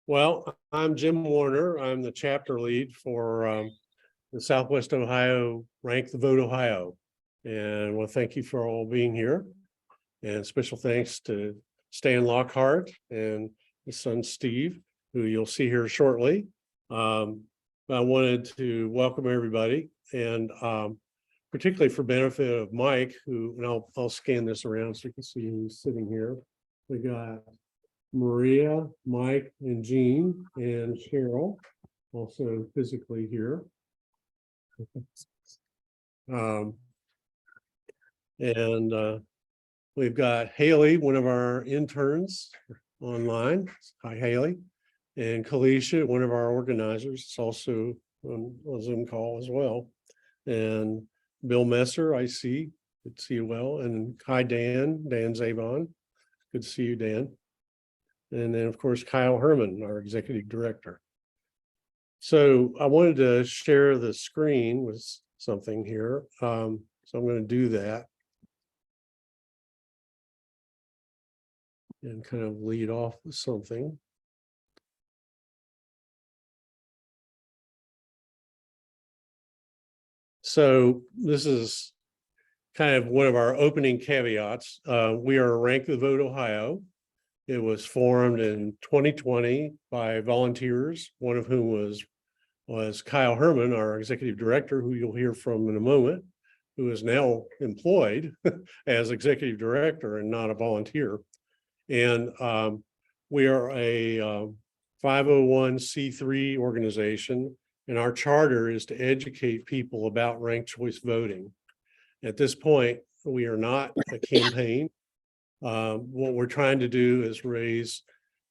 Well, I'm Jim Warner. I'm the chapter lead for the Southwest Ohio Rank the Vote Ohio. And I want to thank you for all being here. And special thanks to Stan Lockhart and his son Steve, who you'll see here shortly. I wanted to welcome everybody, and particularly for benefit of Mike, who, and I'll scan this around so you can see who's sitting here. We got Maria, Mike, and Jean, and Cheryl, also physically here. And we've got Haley, one of our interns online. Hi, Haley. And Kalisha, one of our organizers, is also on a Zoom call as well. And Bill Messer, I see. Good to see you well. And hi, Dan Zabon. Good to see you, Dan. And then, of course, Kyle Herman, our executive director. So I wanted to share the screen with something here. So I'm going to do that and kind of lead off with something. So this is kind of one of our opening caveats. We are Rank the Vote Ohio. It was formed in 2020 by volunteers, one of whom was Kyle Herman, our executive director, who you'll hear from in a moment, who is now employed as executive director and not a volunteer. And we are a 501c3 organization, and our charter is to educate people about ranked choice voting. At this point, we are not a campaign. What we're trying to do is raise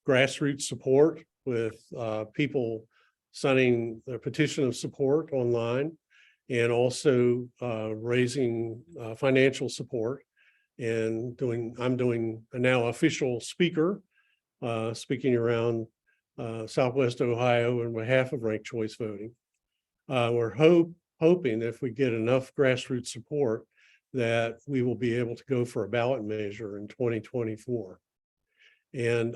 grassroots support with people signing a petition of support online, and also raising financial support. And I'm doing a now official speaker, speaking around Southwest Ohio on behalf of ranked choice voting. We're hoping if we get enough grassroots support that we will be able to go for a ballot measure in 2024. And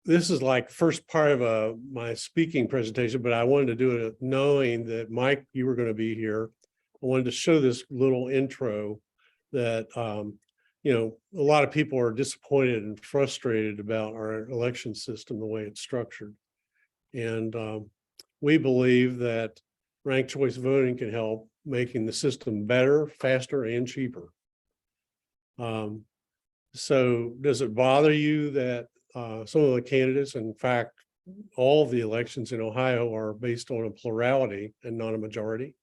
this is like first part of my speaking presentation, but I wanted to do it knowing that Mike, you were going to be here. I wanted to show this little intro that, a lot of people are disappointed and frustrated about our election system, the way it's structured. And we believe that ranked choice voting can help making the system better, faster, and cheaper. So does it bother you that some of the candidates, in fact, all of the elections in Ohio are based on a plurality and not a majority?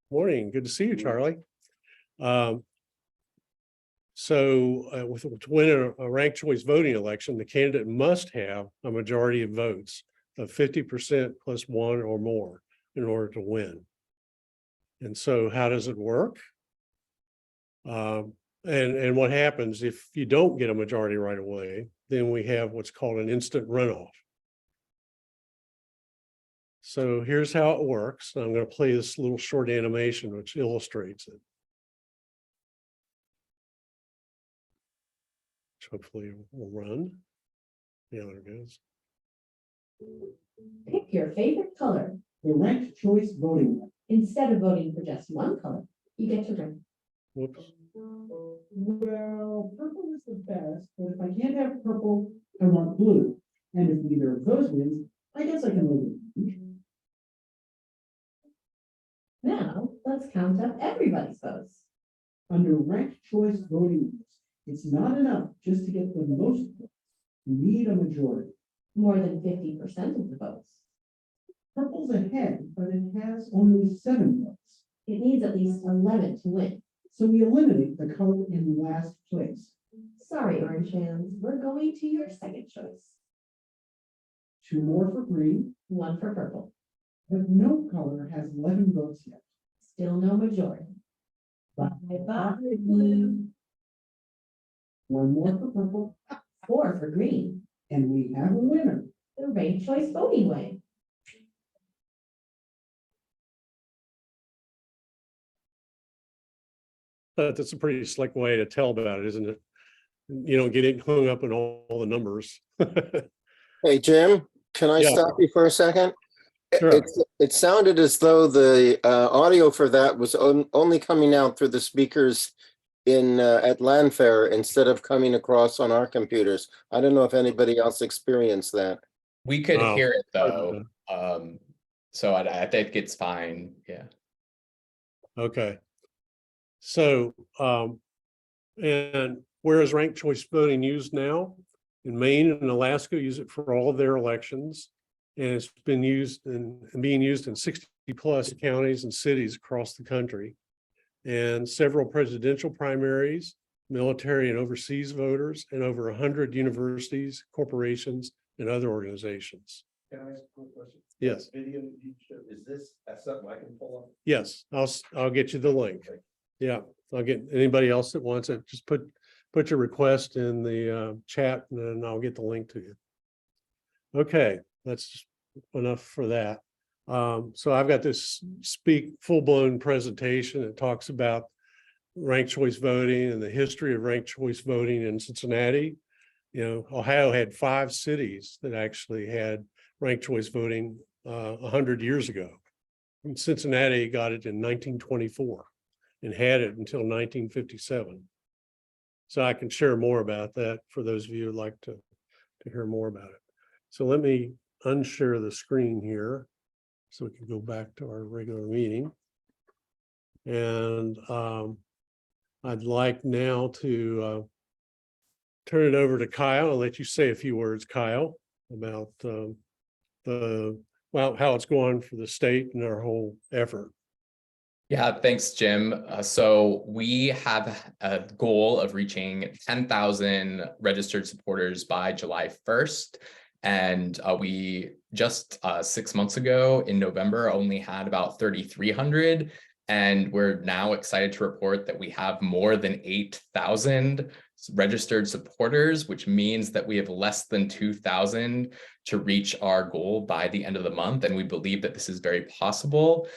Morning, good to see you, Charlie. To win a ranked choice voting election, the candidate must have a majority of votes of 50% plus one or more in order to win. And so how does it work? And what happens if you don't get a majority right away? Then we have what's called an instant runoff. So here's how it works. I'm going to play this little short animation which illustrates it. Which hopefully will run. Yeah, there it goes. Pick your favorite color. The ranked choice voting. Instead of voting for just one color, you get to rank. Whoops. Well, purple is the best, but if I can't have purple, I want blue. And if neither of those wins, I guess I can live with it. Now, let's count up everybody's votes. Under ranked choice voting rules, it's not enough just to get the most votes. You need a majority. More than 50% of the votes. Purple's ahead, but it has only 7 votes. It needs at least 11 to win. So we eliminate the color in last place. Sorry, orange fans, we're going to your second choice. 2 more for green, 1 for purple. but no color has 11 votes yet. Still no majority. Bye-bye, blue. 1 more for purple, 4 for green. and we have a winner. The ranked choice voting way. That's a pretty slick way to tell about it, isn't it? You don't get it hung up in all the numbers. Hey, Jim, can I Yeah. stop you for a second? Sure. It sounded as though the audio for that was only coming out through the speakers in at Landfair instead of coming across on our computers. I don't know if anybody else experienced that. We could Oh, hear it pardon though. So I think it's fine. Yeah. Okay. So, and where is ranked choice voting used now? In Maine and Alaska, use it for all of their elections. And it's been used and being used in 60 plus counties and cities across the country. And several presidential primaries, military and overseas voters, and over 100 universities, corporations, and other organizations. Can I ask a quick question? Yes. Video you showed, is this, that's something I can pull up? Yes, I'll get you the link. Yeah, I'll get anybody else that wants it, just put your request in the chat and then I'll get the link to you. Okay, that's enough for that. So I've got this full-blown presentation. It talks about ranked choice voting and the history of ranked choice voting in Cincinnati. You know, Ohio had 5 cities that actually had ranked choice voting 100 years ago. And Cincinnati got it in 1924 and had it until 1957. So I can share more about that for those of you who'd like to hear more about it. So let me unshare the screen here so we can go back to our regular meeting. And I'd like now to turn it over to Kyle. I'll let you say a few words, Kyle, about how it's going for the state and our whole effort. Yeah, thanks, Jim. So we have a goal of reaching 10,000 registered supporters by July 1st. And we just 6 months ago in November only had about 3,300. And we're now excited to report that we have more than 8,000 registered supporters, which means that we have less than 2,000 to reach our goal by the end of the month. And we believe that this is very possible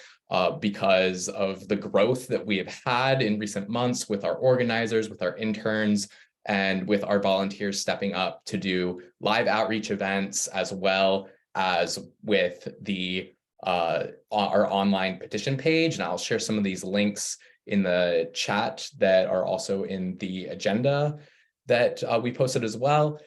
because of the growth that we have had in recent months with our organizers, with our interns, and with our volunteers stepping up to do live outreach events, as well as with our online petition page. And I'll share some of these links in the chat that are also in the agenda that we posted as well.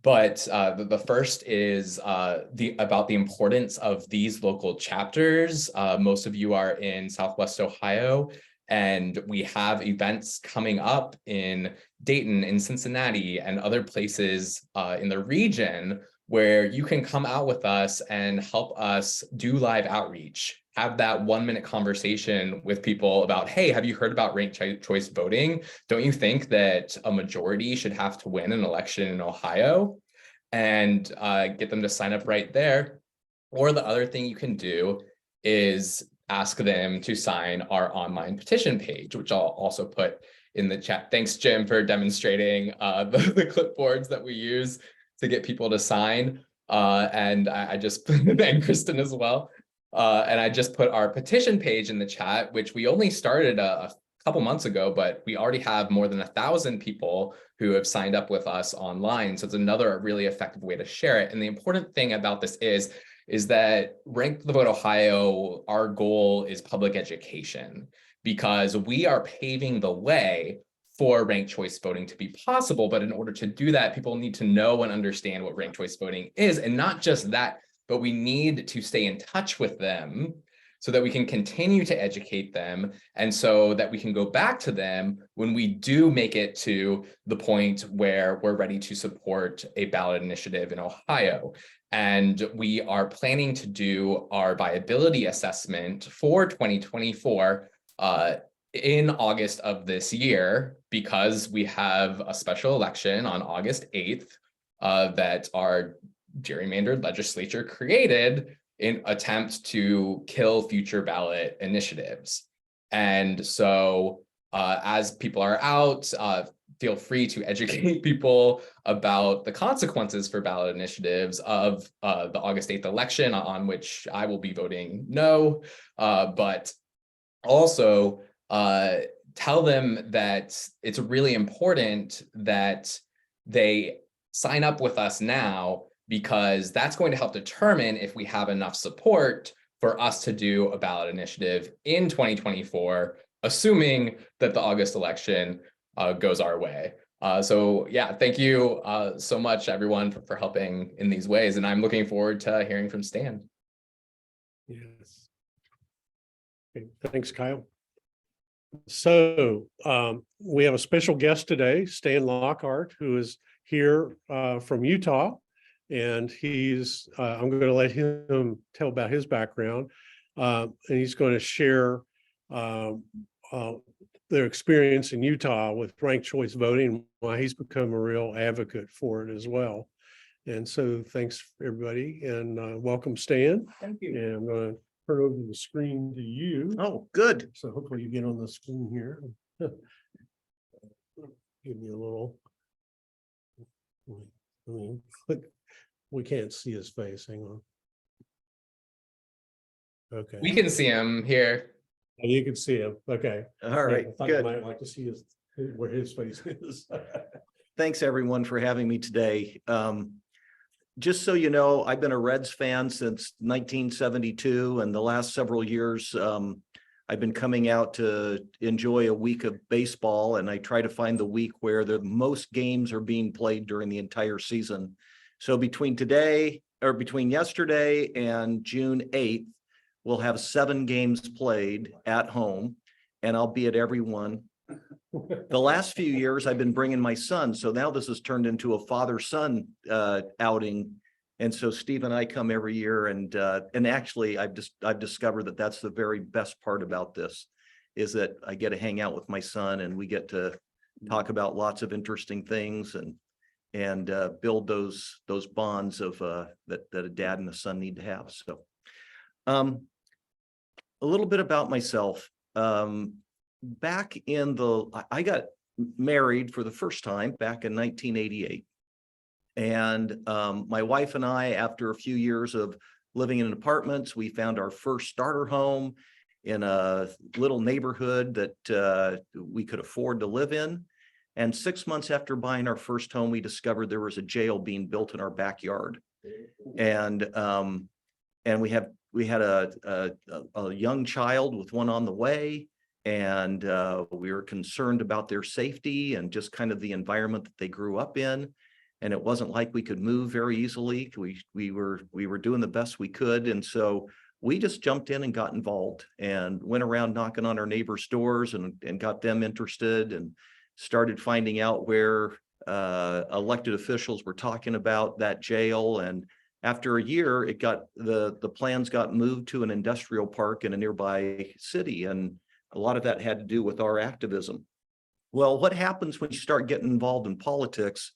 But the first is about the importance of these local chapters. Most of you are in Southwest Ohio, and we have events coming up in Dayton, in Cincinnati, and other places in the region where you can come out with us and help us do live outreach. Have that 1-minute conversation with people about, hey, have you heard about ranked choice voting? Don't you think that a majority should have to win an election in Ohio? And get them to sign up right there. Or the other thing you can do is ask them to sign our online petition page, which I'll also put in the chat. Thanks, Jim, for demonstrating the clipboards that we use to get people to sign. And I just, and Kristen as well. And I just put our petition page in the chat, which we only started a couple months ago, but we already have more than 1,000 people who have signed up with us online. So it's another really effective way to share it. And the important thing about this is that Rank the Vote Ohio, our goal is public education, because we are paving the way for ranked choice voting to be possible. But in order to do that, people need to know and understand what ranked choice voting is. And not just that, but we need to stay in touch with them so that we can continue to educate them, and so that we can go back to them when we do make it to the point where we're ready to support a ballot initiative in Ohio. And we are planning to do our viability assessment for 2024 in August of this year, because we have a special election on August 8th that our gerrymandered legislature created in attempt to kill future ballot initiatives. And so as people are out, feel free to educate people about the consequences for ballot initiatives of the August 8th election, on which I will be voting no, but also tell them that it's really important that they sign up with us now, because that's going to help determine if we have enough support for us to do a ballot initiative in 2024, assuming that the August election goes our way. So yeah, thank you so much, everyone, for helping in these ways. And I'm looking forward to hearing from Stan. Yes. Okay, thanks, Kyle. So we have a special guest today, Stan Lockhart, who is here from Utah. And he's, I'm going to let him tell about his background. And he's going to share their experience in Utah with ranked choice voting, why he's become a real advocate for it as well. And so thanks, everybody, and welcome, Stan. Thank you. And I'm going to turn over the screen to you. Oh, good. So hopefully you get on the screen here. Give me a little. I mean, we can't see his face. Hang on. Okay. We can see him here. And you can see him. Okay. All right, I thought you good. might like to see where his face is. Thanks, everyone, for having me today. Just so you know, I've been a Reds fan since 1972, and the last several years, I've been coming out to enjoy a week of baseball, and I try to find the week where the most games are being played during the entire season. So between yesterday and June 8th, we'll have 7 games played at home, and I'll be at every one. The last few years I've been bringing my son, so now this has turned into a father-son outing, and so Steve and I come every year, and actually I've discovered that that's the very best part about this, is that I get to hang out with my son, and we get to talk about lots of interesting things and build those bonds of that a dad and a son need to have. So a little bit about myself. Back in I got married for the first time back in 1988. And my wife and I, after a few years of living in apartments, we found our first starter home in a little neighborhood that we could afford to live in. And 6 months after buying our first home, we discovered there was a jail being built in our backyard. And we had a young child with one on the way. And we were concerned about their safety and just kind of the environment that they grew up in. And it wasn't like we could move very easily. We were doing the best we could. And so we just jumped in and got involved and went around knocking on our neighbors' doors and got them interested, and started finding out where elected officials were talking about that jail. And after a year, the plans got moved to an industrial park in a nearby city. And a lot of that had to do with our activism. Well, what happens when you start getting involved in politics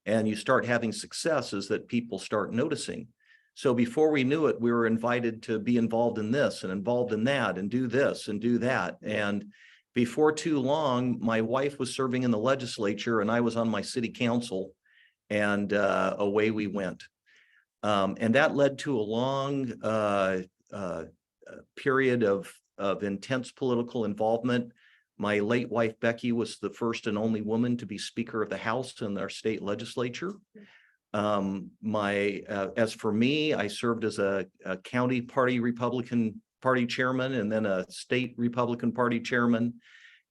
and you start having success is that people start noticing. So before we knew it, we were invited to be involved in this and involved in that and do this and do that. And before too long, my wife was serving in the legislature and I was on my city council, and away we went. And that led to a long period of intense political involvement. My late wife, Becky, was the first and only woman to be Speaker of the House in our state legislature. As for me, I served as a county party Republican Party chairman and then a state Republican Party chairman.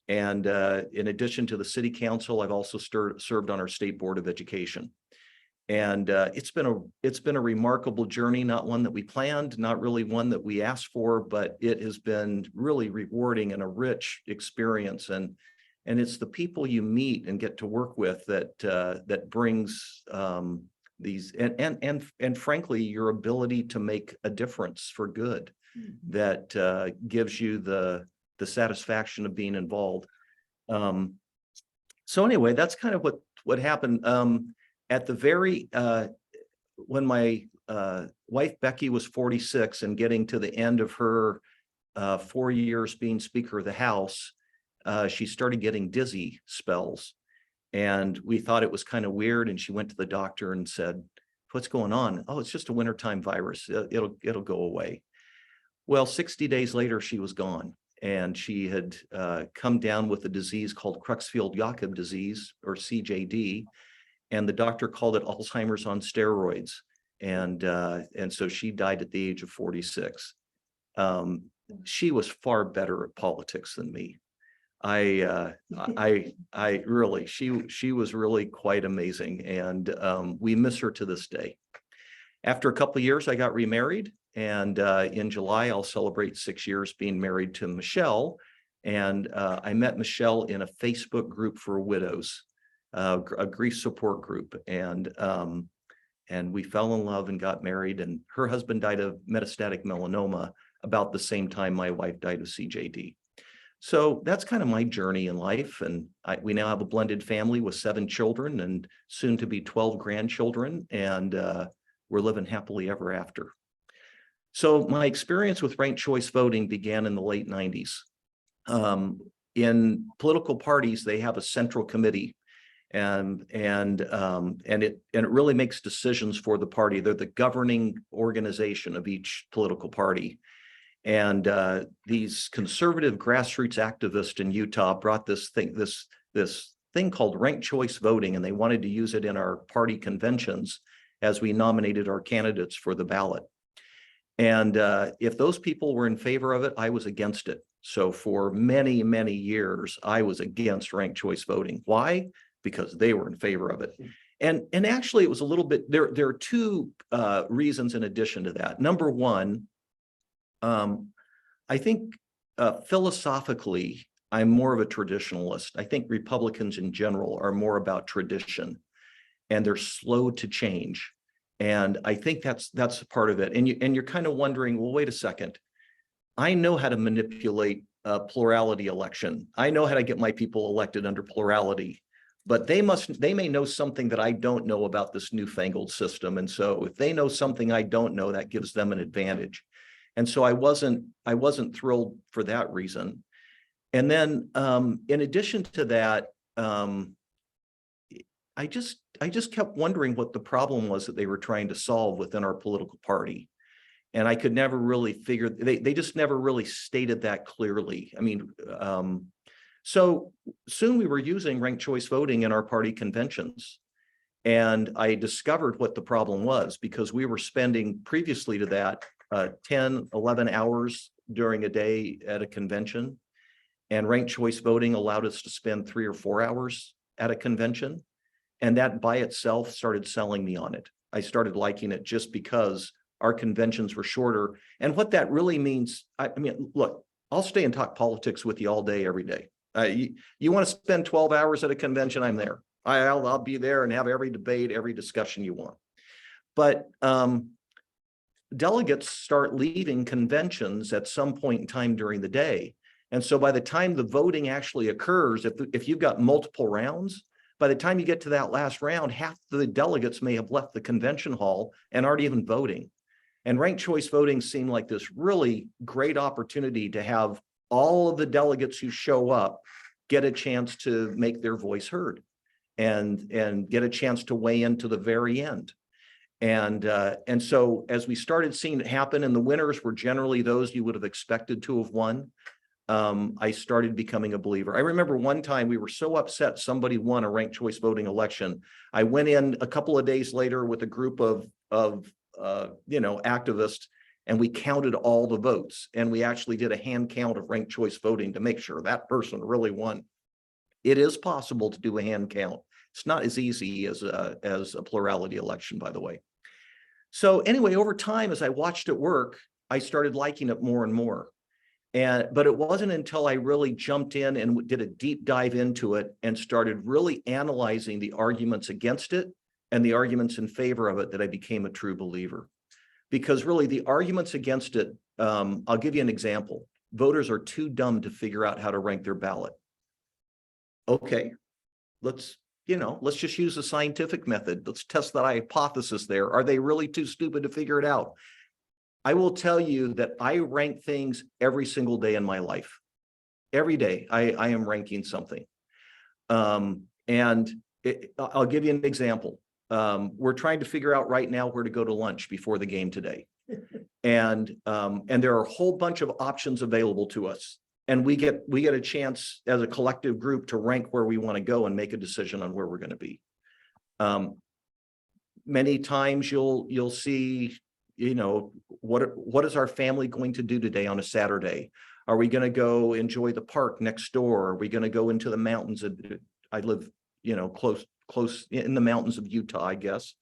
And in addition to the city council, I've also served on our state board of education. And it's been a remarkable journey, not one that we planned, not really one that we asked for, but it has been really rewarding and a rich experience. And it's the people you meet and get to work with that brings these and frankly, your ability to make a difference for good, that gives you the satisfaction of being involved. So anyway, that's kind of what happened. At the very, when my wife Becky was 46 and getting to the end of her 4 years being Speaker of the House, she started getting dizzy spells. And we thought it was kind of weird. And she went to the doctor and said, "What's going on?" "Oh, it's just a wintertime virus. It'll go away." Well, 60 days later, she was gone. And she had come down with a disease called Creutzfeldt-Jakob disease, or CJD. And the doctor called it Alzheimer's on steroids. And so she died at the age of 46. She was far better at politics than me. I really, she was really quite amazing, and we miss her to this day. After a couple of years, I got remarried, and in July, I'll celebrate 6 years being married to Michelle. And I met Michelle in a Facebook group for widows, a grief support group, and we fell in love and got married. And her husband died of metastatic melanoma about the same time my wife died of CJD. So that's kind of my journey in life. And we now have a blended family with 7 children and soon to be 12 grandchildren. And we're living happily ever after. So my experience with ranked choice voting began in the late 90s. In political parties, they have a central committee, and it really makes decisions for the party. They're the governing organization of each political party. And these conservative grassroots activists in Utah brought this thing called ranked choice voting, and they wanted to use it in our party conventions as we nominated our candidates for the ballot. And if those people were in favor of it, I was against it. So for many, many years, I was against ranked choice voting. Why? Because they were in favor of it. And actually, it was a little bit, there are 2 reasons in addition to that. Number one, I think philosophically, I'm more of a traditionalist. I think Republicans in general are more about tradition, and they're slow to change. And I think that's part of it. And you're kind of wondering, well, wait a second. I know how to manipulate a plurality election. I know how to get my people elected under plurality, but they may know something that I don't know about this newfangled system. And so if they know something I don't know, that gives them an advantage. And so I wasn't thrilled for that reason. And then in addition to that, I just kept wondering what the problem was that they were trying to solve within our political party. And I could never really figure, they just never really stated that clearly. I mean, so soon we were using ranked choice voting in our party conventions. And I discovered what the problem was, because we were spending previously to that 10, 11 hours during a day at a convention. And ranked choice voting allowed us to spend 3 or 4 hours at a convention. And that by itself started selling me on it. I started liking it just because our conventions were shorter. And what that really means, I mean, look, I'll stay and talk politics with you all day, every day. You want to spend 12 hours at a convention, I'm there. I'll be there and have every debate, every discussion you want. But delegates start leaving conventions at some point in time during the day. And so by the time the voting actually occurs, if you've got multiple rounds, by the time you get to that last round, half the delegates may have left the convention hall and aren't even voting. And ranked choice voting seemed like this really great opportunity to have all of the delegates who show up get a chance to make their voice heard and get a chance to weigh in to the very end. And so as we started seeing it happen, and the winners were generally those you would have expected to have won, I started becoming a believer. I remember one time we were so upset somebody won a ranked choice voting election. I went in a couple of days later with a group of activists, and we counted all the votes, and we actually did a hand count of ranked choice voting to make sure that person really won. It is possible to do a hand count. It's not as easy as a plurality election, by the way. So anyway, over time, as I watched it work, I started liking it more and more. But it wasn't until I really jumped in and did a deep dive into it and started really analyzing the arguments against it and the arguments in favor of it that I became a true believer. Because really the arguments against it, I'll give you an example. Voters are too dumb to figure out how to rank their ballot. Okay, let's just use the scientific method. Let's test that hypothesis there. Are they really too stupid to figure it out? I will tell you that I rank things every single day in my life. Every day I am ranking something. I'll give you an example. We're trying to figure out right now where to go to lunch before the game today. And there are a whole bunch of options available to us. And we get a chance as a collective group to rank where we want to go and make a decision on where we're going to be. Many times you'll see, what is our family going to do today on a Saturday? Are we going to go enjoy the park next door? Are we going to go into the mountains? I live, close in the mountains of Utah, I guess.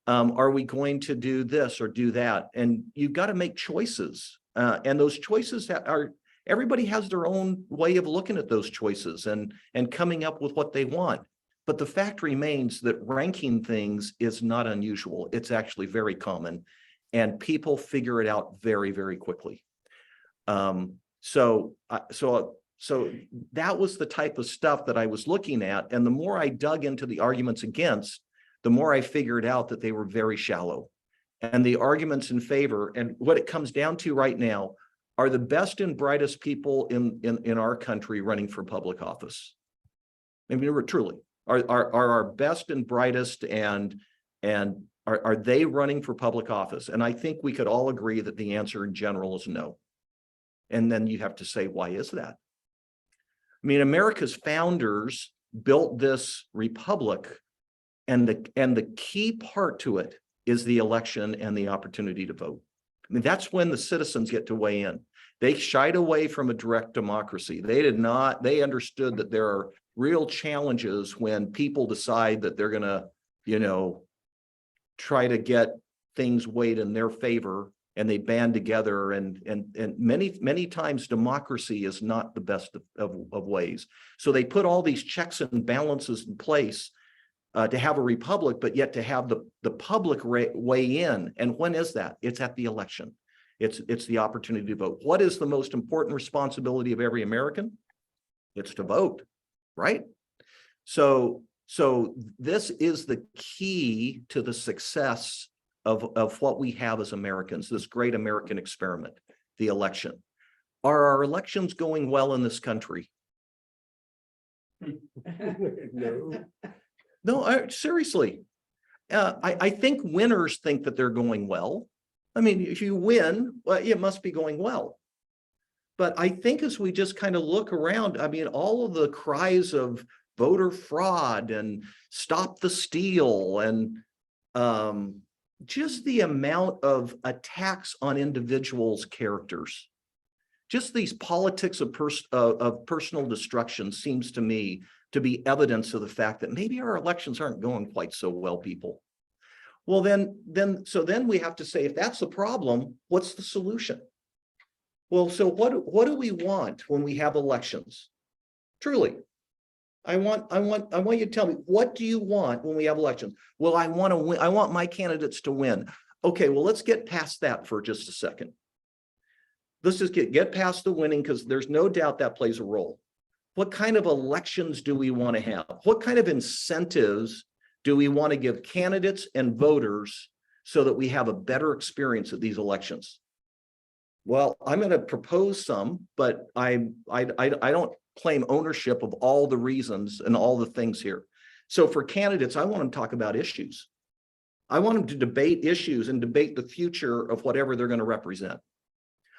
Are we going to do this or do that? And you've got to make choices. And those choices everybody has their own way of looking at those choices and coming up with what they want. But the fact remains that ranking things is not unusual. It's actually very common, and people figure it out very, very quickly. So that was the type of stuff that I was looking at. And the more I dug into the arguments against, the more I figured out that they were very shallow. And the arguments in favor, and what it comes down to right now, are the best and brightest people in our country running for public office. I mean, truly, are our best and brightest, and are they running for public office? And I think we could all agree that the answer in general is no. And then you have to say, why is that? I mean, America's founders built this republic, and the key part to it is the election and the opportunity to vote. I mean, that's when the citizens get to weigh in. They shied away from a direct democracy. They understood that there are real challenges when people decide that they're going to, try to get things weighed in their favor, and they band together. And many times democracy is not the best of ways. So they put all these checks and balances in place to have a republic, but yet to have the public weigh in. And when is that? It's at the election. It's the opportunity to vote. What is the most important responsibility of every American? It's to vote, right? So this is the key to the success of what we have as Americans, this great American experiment, the election. Are our elections going well in this country? No. No, seriously. I think winners think that they're going well. I mean, if you win, well, it must be going well. But I think as we just kind of look around, I mean, all of the cries of voter fraud and stop the steal, and just the amount of attacks on individuals' characters, just these politics of personal destruction seems to me to be evidence of the fact that maybe our elections aren't going quite so well, people. Well, then we have to say, if that's the problem, what's the solution? Well, so what do we want when we have elections? Truly, I want you to tell me, what do you want when we have elections? Well, I want to win. I want my candidates to win. Okay, well, let's get past that for just a second. Let's just get past the winning, because there's no doubt that plays a role. What kind of elections do we want to have? What kind of incentives do we want to give candidates and voters so that we have a better experience at these elections? Well, I'm going to propose some, but I don't claim ownership of all the reasons and all the things here. So for candidates, I want them to talk about issues. I want them to debate issues and debate the future of whatever they're going to represent.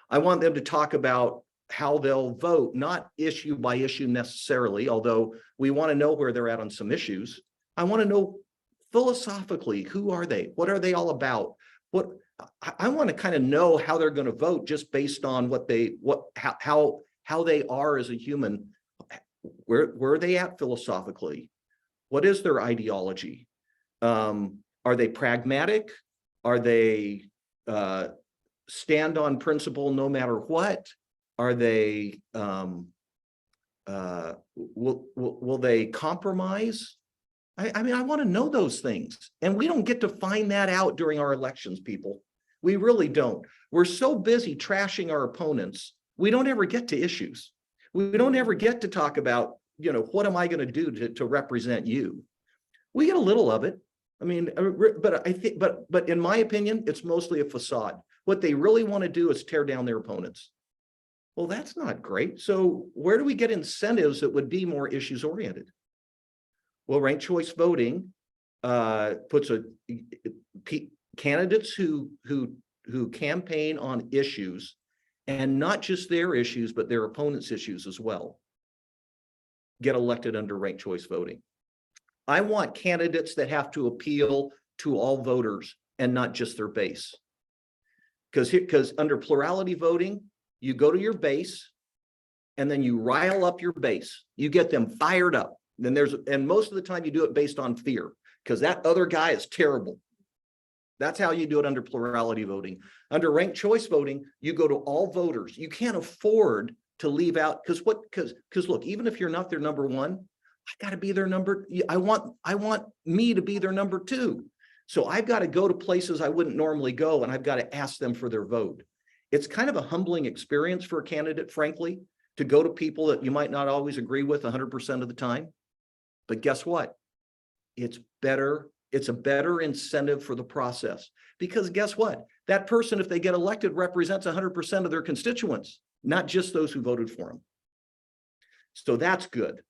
I want them to talk about how they'll vote, not issue by issue necessarily, although we want to know where they're at on some issues. I want to know philosophically, who are they? What are they all about? I want to kind of know how they're going to vote just based on how they are as a human. Where are they at philosophically? What is their ideology? Are they pragmatic? Are they stand on principle no matter what? Are they will they compromise? I mean, I want to know those things, and we don't get to find that out during our elections, people. We really don't. We're so busy trashing our opponents, we don't ever get to issues. We don't ever get to talk about, what am I going to do to represent you? We get a little of it. I mean, but I think, but in my opinion, it's mostly a facade. What they really want to do is tear down their opponents. Well, that's not great. So where do we get incentives that would be more issues oriented? Well, ranked choice voting puts candidates who campaign on issues, and not just their issues, but their opponents' issues as well, get elected under ranked choice voting. I want candidates that have to appeal to all voters and not just their base. Because under plurality voting, you go to your base and then you rile up your base. You get them fired up. And most of the time you do it based on fear, because that other guy is terrible. That's how you do it under plurality voting. Under ranked choice voting, you go to all voters. You can't afford to leave out, because look, even if you're not their number one, I got to be their number. I want me to be their number two. So I've got to go to places I wouldn't normally go, and I've got to ask them for their vote. It's kind of a humbling experience for a candidate, frankly, to go to people that you might not always agree with 100% of the time. But guess what? It's better. It's a better incentive for the process, because guess what? That person, if they get elected, represents 100% of their constituents, not just those who voted for them. So that's good.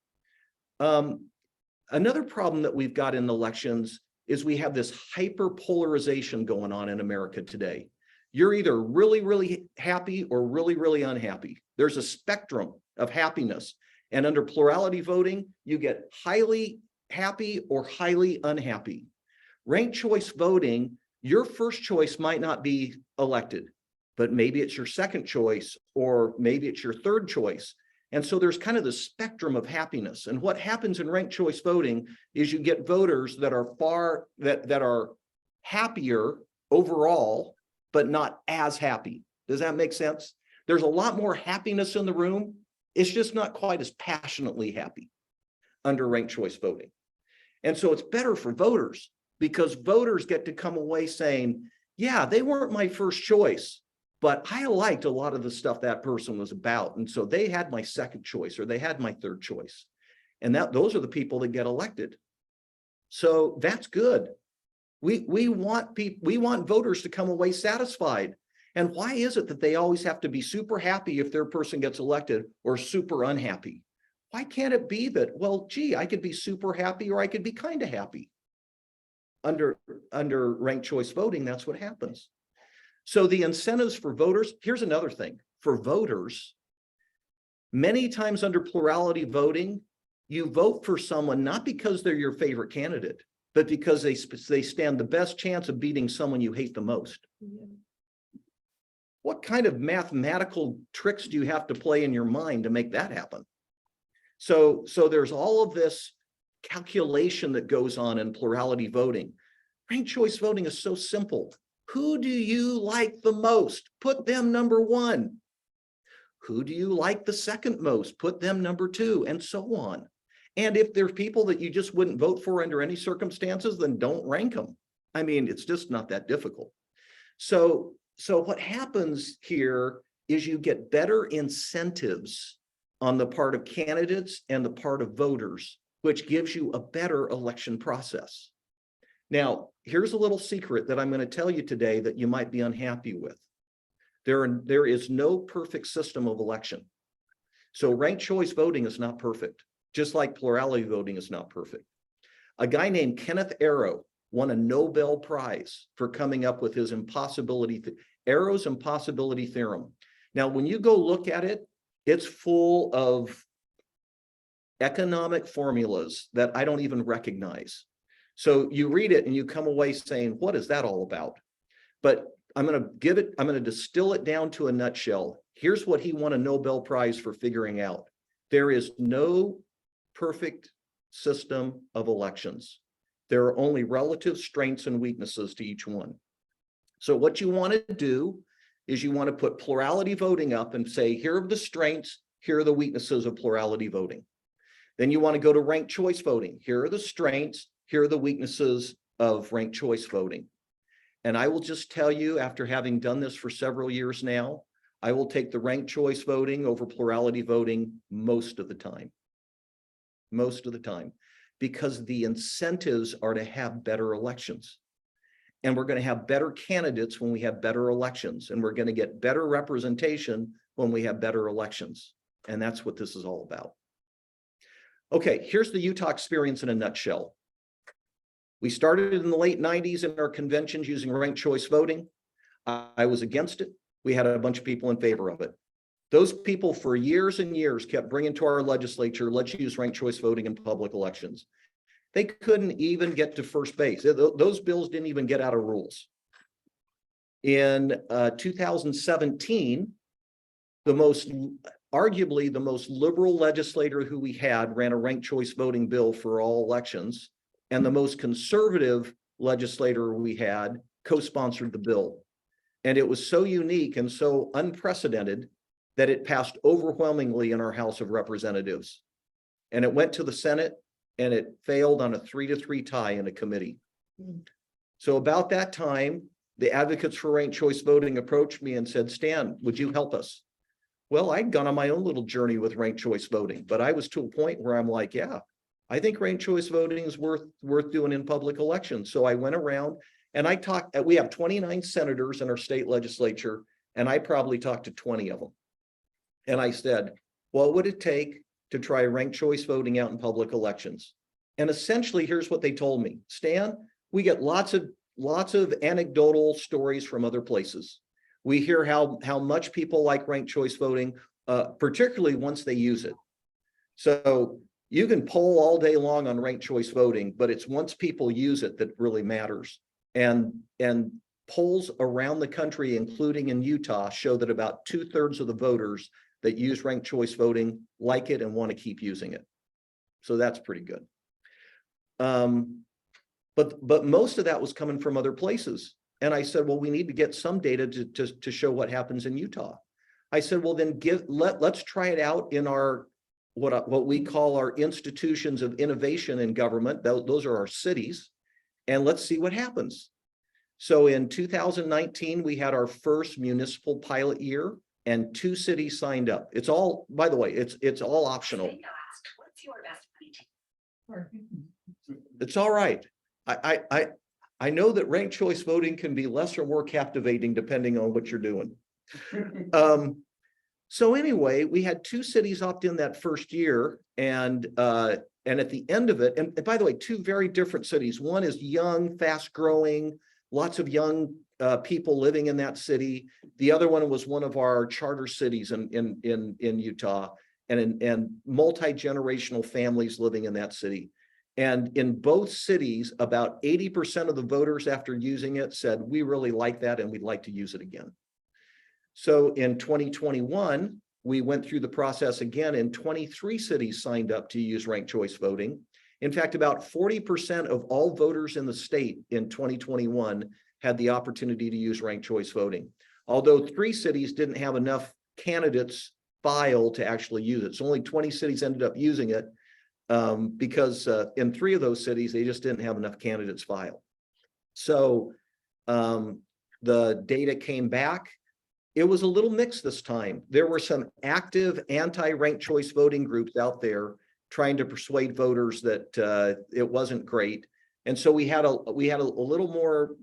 Another problem that we've got in elections is we have this hyper polarization going on in America today. You're either really, really happy or really, really unhappy. There's a spectrum of happiness. And under plurality voting, you get highly happy or highly unhappy. Ranked choice voting, your first choice might not be elected, but maybe it's your second choice, or maybe it's your third choice. And so there's kind of the spectrum of happiness. And what happens in ranked choice voting is you get voters that are that are happier overall, but not as happy. Does that make sense? There's a lot more happiness in the room. It's just not quite as passionately happy under ranked choice voting. And so it's better for voters, because voters get to come away saying, yeah, they weren't my first choice, but I liked a lot of the stuff that person was about. And so they had my second choice, or they had my third choice. And those are the people that get elected. So that's good. We want voters to come away satisfied. And why is it that they always have to be super happy if their person gets elected, or super unhappy? Why can't it be that, well, gee, I could be super happy, or I could be kind of happy? Under ranked choice voting, that's what happens. So the incentives for voters, here's another thing. For voters, many times under plurality voting, you vote for someone not because they're your favorite candidate, but because they stand the best chance of beating someone you hate the most. Yeah. What kind of mathematical tricks do you have to play in your mind to make that happen? So there's all of this calculation that goes on in plurality voting. Ranked choice voting is so simple. Who do you like the most? Put them number one. Who do you like the second most? Put them number two, and so on. And if there's people that you just wouldn't vote for under any circumstances, then don't rank them. I mean, it's just not that difficult. So what happens here is you get better incentives on the part of candidates and the part of voters, which gives you a better election process. Now, here's a little secret that I'm going to tell you today that you might be unhappy with. There is no perfect system of election. So ranked choice voting is not perfect, just like plurality voting is not perfect. A guy named Kenneth Arrow won a Nobel Prize for coming up with his Arrow's impossibility theorem. Now, when you go look at it, it's full of economic formulas that I don't even recognize. So you read it and you come away saying, what is that all about? But I'm going to distill it down to a nutshell. Here's what he won a Nobel Prize for figuring out. There is no perfect system of elections. There are only relative strengths and weaknesses to each one. So what you want to do is you want to put plurality voting up and say, here are the strengths, here are the weaknesses of plurality voting. Then you want to go to ranked choice voting. Here are the strengths, here are the weaknesses of ranked choice voting. And I will just tell you, after having done this for several years now, I will take the ranked choice voting over plurality voting most of the time. Most of the time, because the incentives are to have better elections. And we're going to have better candidates when we have better elections. And we're going to get better representation when we have better elections. And that's what this is all about. Okay, here's the Utah experience in a nutshell. We started in the late 90s in our conventions using ranked choice voting. I was against it. We had a bunch of people in favor of it. Those people for years and years kept bringing to our legislature, let's use ranked choice voting in public elections. They couldn't even get to first base. Those bills didn't even get out of rules. In 2017, arguably the most liberal legislator who we had ran a ranked choice voting bill for all elections, and the most conservative legislator we had co-sponsored the bill. And it was so unique and so unprecedented that it passed overwhelmingly in our House of Representatives. And it went to the Senate and it failed on a 3-3 tie in a committee. So about that time, the advocates for ranked choice voting approached me and said, Stan, would you help us? Well, I'd gone on my own little journey with ranked choice voting, but I was to a point where I'm like, yeah, I think ranked choice voting is worth doing in public elections. So I went around and I talked, we have 29 senators in our state legislature, and I probably talked to 20 of them. And I said, what would it take to try ranked choice voting out in public elections? And essentially, here's what they told me. Stan, we get lots of anecdotal stories from other places. We hear how much people like ranked choice voting, particularly once they use it. So you can poll all day long on ranked choice voting, but it's once people use it that really matters. And polls around the country, including in Utah, show that about 2/3 of the voters that use ranked choice voting like it and want to keep using it. So that's pretty good. But most of that was coming from other places. And I said, well, we need to get some data to show what happens in Utah. I said, well, then let's try it out in our what we call our institutions of innovation in government. Those are our cities, and let's see what happens. So in 2019, we had our first municipal pilot year, and 2 cities signed up. It's all, by the way, it's all optional. What's your best money? It's all right. I know that ranked choice voting can be less or more captivating depending on what you're doing. So anyway, we had 2 cities opt in that first year, and at the end of it, and by the way, 2 very different cities. One is young, fast growing, lots of young people living in that city. The other one was one of our charter cities in Utah, and multi-generational families living in that city. And in both cities, about 80% of the voters after using it said, we really like that and we'd like to use it again. So in 2021, we went through the process again, and 23 cities signed up to use ranked choice voting. In fact, about 40% of all voters in the state in 2021 had the opportunity to use ranked choice voting, although 3 cities didn't have enough candidates filed to actually use it. So only 20 cities ended up using it because in 3 of those cities, they just didn't have enough candidates filed. So the data came back. It was a little mixed this time. There were some active anti-ranked choice voting groups out there trying to persuade voters that it wasn't great. And so we had a little more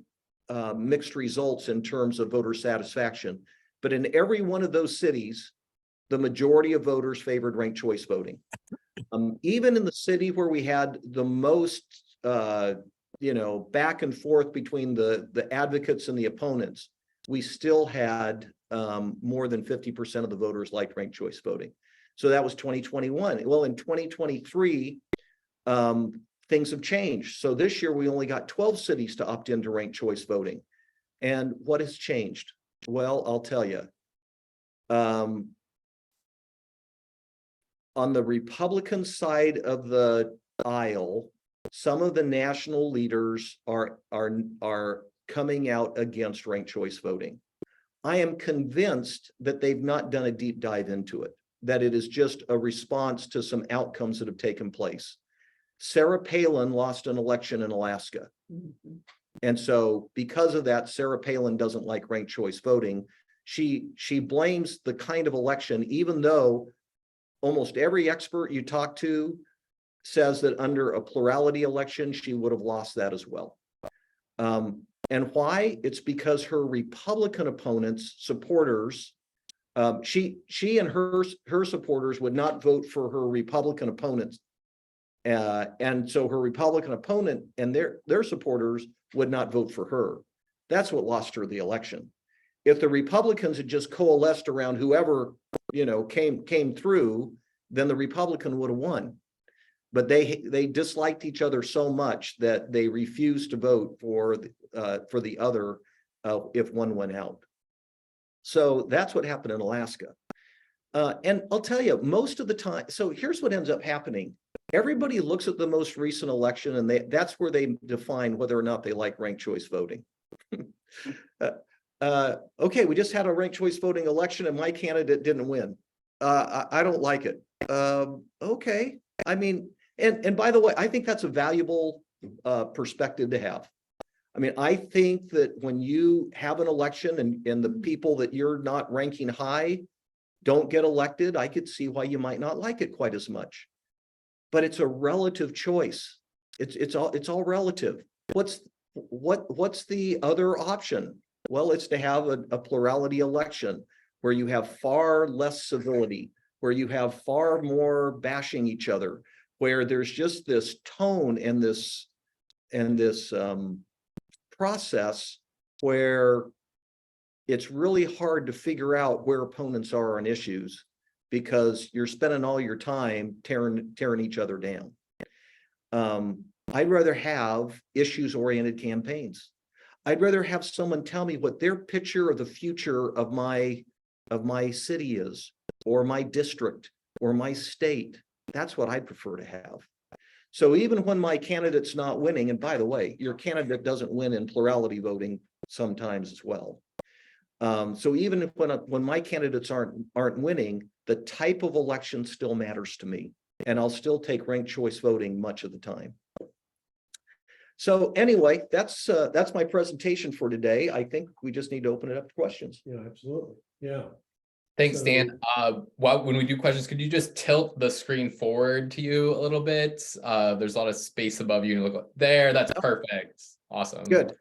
mixed results in terms of voter satisfaction. But in every one of those cities, the majority of voters favored ranked choice voting. Even in the city where we had the most, back and forth between the advocates and the opponents, we still had more than 50% of the voters liked ranked choice voting. So that was 2021. Well, in 2023, things have changed. So this year we only got 12 cities to opt into ranked choice voting. And what has changed? Well, I'll tell you. On the Republican side of the aisle, some of the national leaders are coming out against ranked choice voting. I am convinced that they've not done a deep dive into it, that it is just a response to some outcomes that have taken place. Sarah Palin lost an election in Alaska. And so because of that, Sarah Palin doesn't like ranked choice voting. She blames the kind of election, even though almost every expert you talk to says that under a plurality election, she would have lost that as well. And why? It's because her Republican opponents, supporters, she and her supporters would not vote for her Republican opponents. And so her Republican opponent and their supporters would not vote for her. That's what lost her the election. If the Republicans had just coalesced around whoever came through, then the Republican would have won. But they disliked each other so much that they refused to vote for the other if one went out. So that's what happened in Alaska. And I'll tell you, most of the time, so here's what ends up happening. Everybody looks at the most recent election and that's where they define whether or not they like ranked choice voting. Okay, we just had a ranked choice voting election and my candidate didn't win. I don't like it. Okay, I mean, and by the way, I think that's a valuable perspective to have. I mean, I think that when you have an election and the people that you're not ranking high don't get elected, I could see why you might not like it quite as much. But it's a relative choice. It's all relative. What's the other option? Well, it's to have a plurality election where you have far less civility, where you have far more bashing each other, where there's just this tone and this process where it's really hard to figure out where opponents are on issues because you're spending all your time tearing each other down. I'd rather have issues-oriented campaigns. I'd rather have someone tell me what their picture of the future of my city is, or my district, or my state. That's what I'd prefer to have. So even when my candidate's not winning, and by the way, your candidate doesn't win in plurality voting sometimes as well. So even when my candidates aren't winning, the type of election still matters to me, and I'll still take ranked choice voting much of the time. So anyway, that's my presentation for today. I think we just need to open it up to questions. Yeah, absolutely. Yeah. Thanks, So- Dan. When we do questions, could you just tilt the screen forward to you a little bit? There's a lot of space above you. And look there. That's perfect. Awesome. Good.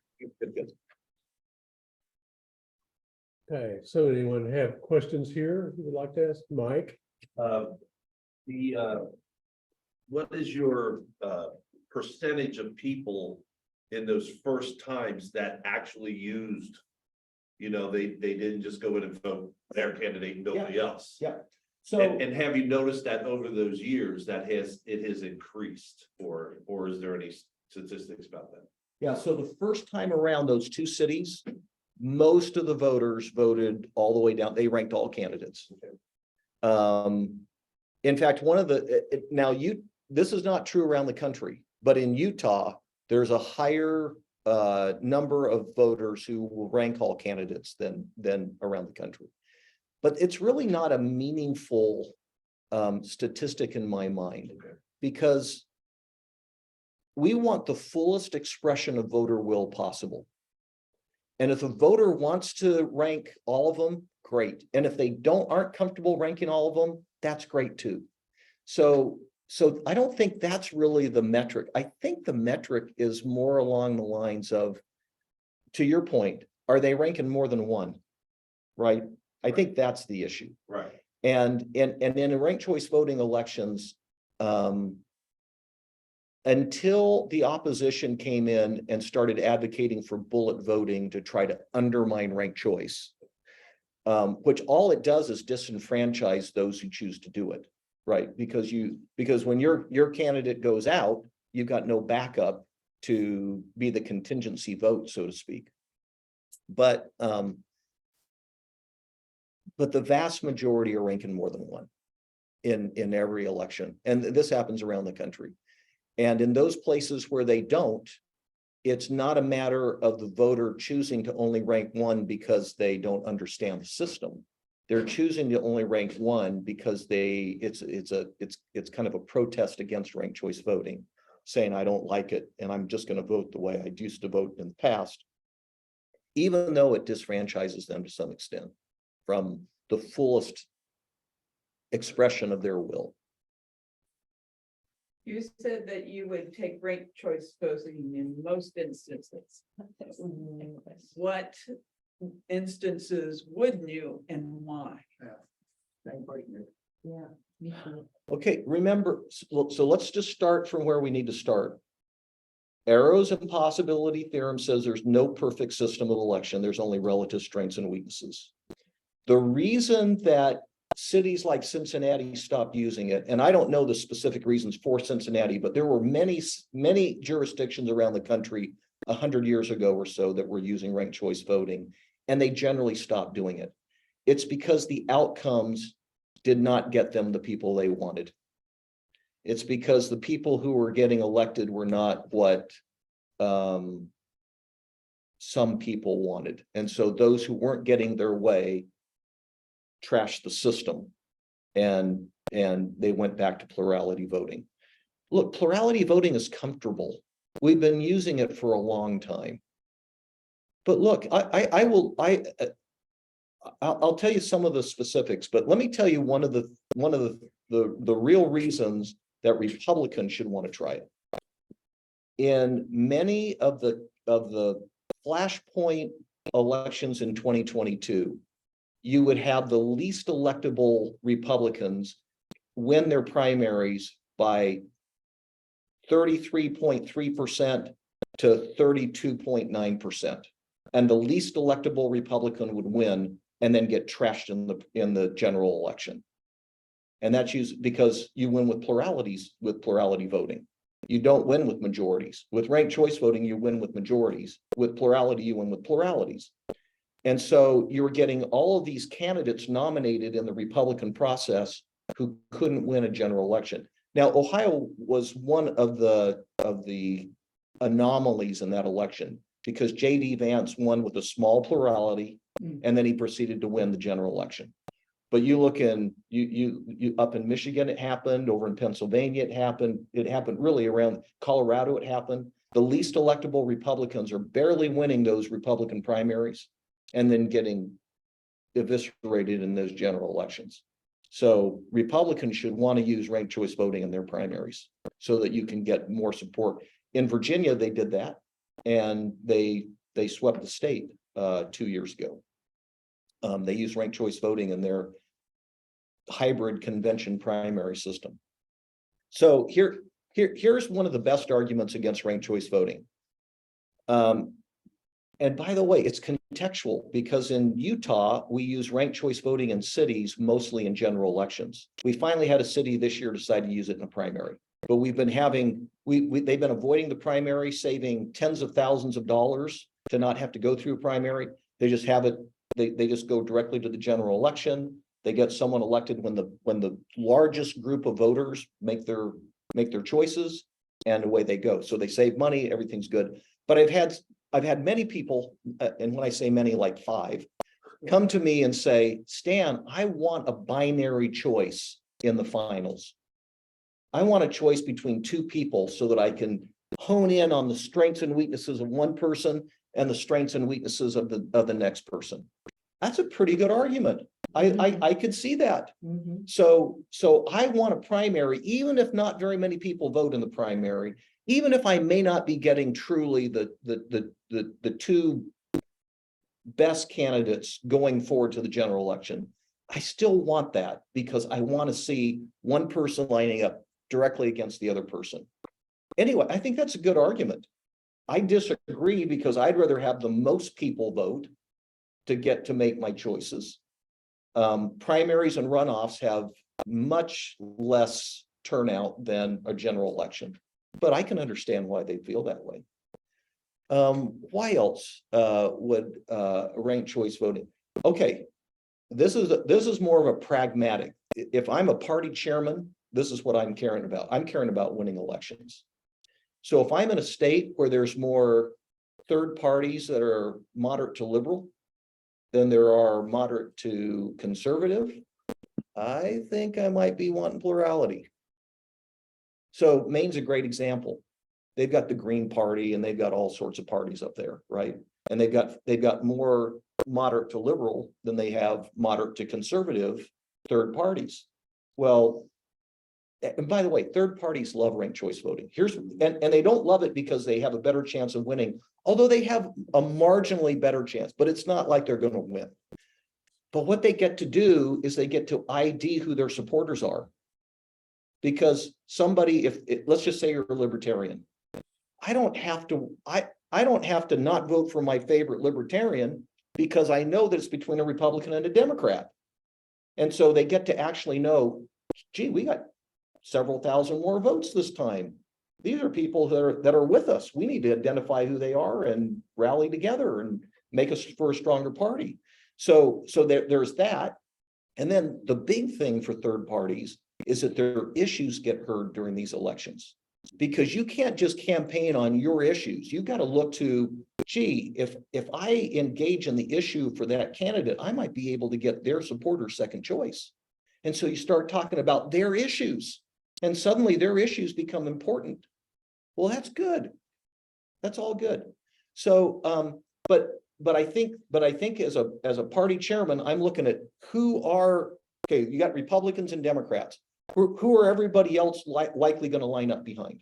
Okay, so anyone have questions here you would like to ask Mike? What is your percentage of people in those first times that actually used, you know, they didn't just go in and vote their candidate and nobody else? Yeah. So And have you noticed that over those years that it has increased, or is there any statistics about that? yeah, so the first time around, those two cities, most of the voters voted all the way down. They ranked all candidates. In fact, this is not true around the country, but in Utah, there's a higher number of voters who will rank all candidates than around the country. But it's really not a meaningful statistic in my mind, because we want the fullest expression of voter will possible. And if a voter wants to rank all of them, great. And if they aren't comfortable ranking all of them, that's great too. So I don't think that's really the metric. I think the metric is more along the lines of, to your point, are they ranking more than one? Right? I think that's the issue. Right. And in ranked choice voting elections, until the opposition came in and started advocating for bullet voting to try to undermine ranked choice, which all it does is disenfranchise those who choose to do it, right? Because when your candidate goes out, you've got no backup to be the contingency vote, so to speak. But the vast majority are ranking more than one in every election, and this happens around the country. And in those places where they don't, it's not a matter of the voter choosing to only rank one because they don't understand the system. They're choosing to only rank one because it's kind of a protest against ranked choice voting, saying I don't like it and I'm just going to vote the way I used to vote in the past, even though it disfranchises them to some extent from the fullest expression of their will. You said that you would take ranked choice voting in most instances. What instances wouldn't you and why? Yeah. Me too. Okay, remember, so let's just start from where we need to start. Arrow's impossibility theorem says there's no perfect system of election. There's only relative strengths and weaknesses. The reason that cities like Cincinnati stopped using it, and I don't know the specific reasons for Cincinnati, but there were many jurisdictions around the country 100 years ago or so that were using ranked choice voting, and they generally stopped doing it. It's because the outcomes did not get them the people they wanted. It's because the people who were getting elected were not what some people wanted. And so those who weren't getting their way trashed the system, and they went back to plurality voting. Look, plurality voting is comfortable. We've been using it for a long time. But look, I'll tell you some of the specifics, but let me tell you one of the real reasons that Republicans should want to try it. In many of the flashpoint elections in 2022, you would have the least electable Republicans win their primaries by 33.3% to 32.9%. And the least electable Republican would win and then get trashed in the general election. And that's used because you win with plurality voting. You don't win with majorities. With ranked choice voting, you win with majorities. With plurality, you win with pluralities. And so you're getting all of these candidates nominated in the Republican process who couldn't win a general election. Now, Ohio was one of the anomalies in that election because J.D. Vance won with a small plurality, and then he proceeded to win the general election. But you look in, you up in Michigan, it happened. Over in Pennsylvania, it happened. It happened really around Colorado, it happened. The least electable Republicans are barely winning those Republican primaries and then getting eviscerated in those general elections. So Republicans should want to use ranked choice voting in their primaries so that you can get more support. In Virginia, they did that, and they swept the state 2 years ago. They used ranked choice voting in their hybrid convention primary system. So here's one of the best arguments against ranked choice voting. And by the way, it's contextual because in Utah, we use ranked choice voting in cities, mostly in general elections. We finally had a city this year decide to use it in a primary, but we've been having, they've been avoiding the primary, saving tens of thousands of dollars to not have to go through a primary. They just have it, they just go directly to the general election. They get someone elected when the largest group of voters make their choices, and away they go. So they save money, everything's good. But I've had many people, and when I say many, like 5, come to me and say, Stan, I want a binary choice in the finals. I want a choice between 2 people so that I can hone in on the strengths and weaknesses of one person and the strengths and weaknesses of the next person. That's a pretty good argument. I could see that. So I want a primary, even if not very many people vote in the primary, even if I may not be getting truly the 2 best candidates going forward to the general election. I still want that because I want to see one person lining up directly against the other person. Anyway, I think that's a good argument. I disagree because I'd rather have the most people vote to get to make my choices. Primaries and runoffs have much less turnout than a general election, but I can understand why they feel that way. Why else would ranked choice voting? Okay, this is more of a pragmatic. If I'm a party chairman, this is what I'm caring about. I'm caring about winning elections. So if I'm in a state where there's more third parties that are moderate to liberal than there are moderate to conservative, I think I might be wanting plurality. So Maine's a great example. They've got the Green Party and they've got all sorts of parties up there, right? And they've got more moderate to liberal than they have moderate to conservative third parties. Well, and by the way, third parties love ranked choice voting. And they don't love it because they have a better chance of winning, although they have a marginally better chance, but it's not like they're going to win. But what they get to do is they get to ID who their supporters are. Because somebody, let's just say you're a libertarian, I don't have to not vote for my favorite libertarian because I know that it's between a Republican and a Democrat. And so they get to actually know, gee, we got several thousand more votes this time. These are people that are with us. We need to identify who they are and rally together and make us for a stronger party. So there's that. And then the big thing for third parties is that their issues get heard during these elections. Because you can't just campaign on your issues. You've got to look to, gee, if I engage in the issue for that candidate, I might be able to get their supporters second choice. And so you start talking about their issues, and suddenly their issues become important. Well, that's good. That's all good. So, but I think as a party chairman, I'm looking at okay, you got Republicans and Democrats. Who are everybody else likely going to line up behind?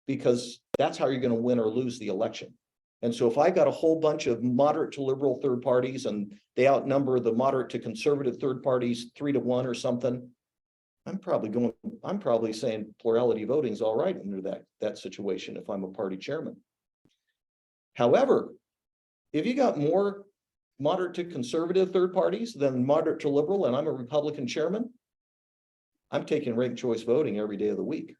Because that's how you're going to win or lose the election. And so if I got a whole bunch of moderate to liberal third parties and they outnumber the moderate to conservative third parties 3-1 or something, I'm probably saying plurality voting is all right under that situation if I'm a party chairman. However, if you got more moderate to conservative third parties than moderate to liberal, and I'm a Republican chairman, I'm taking ranked choice voting every day of the week.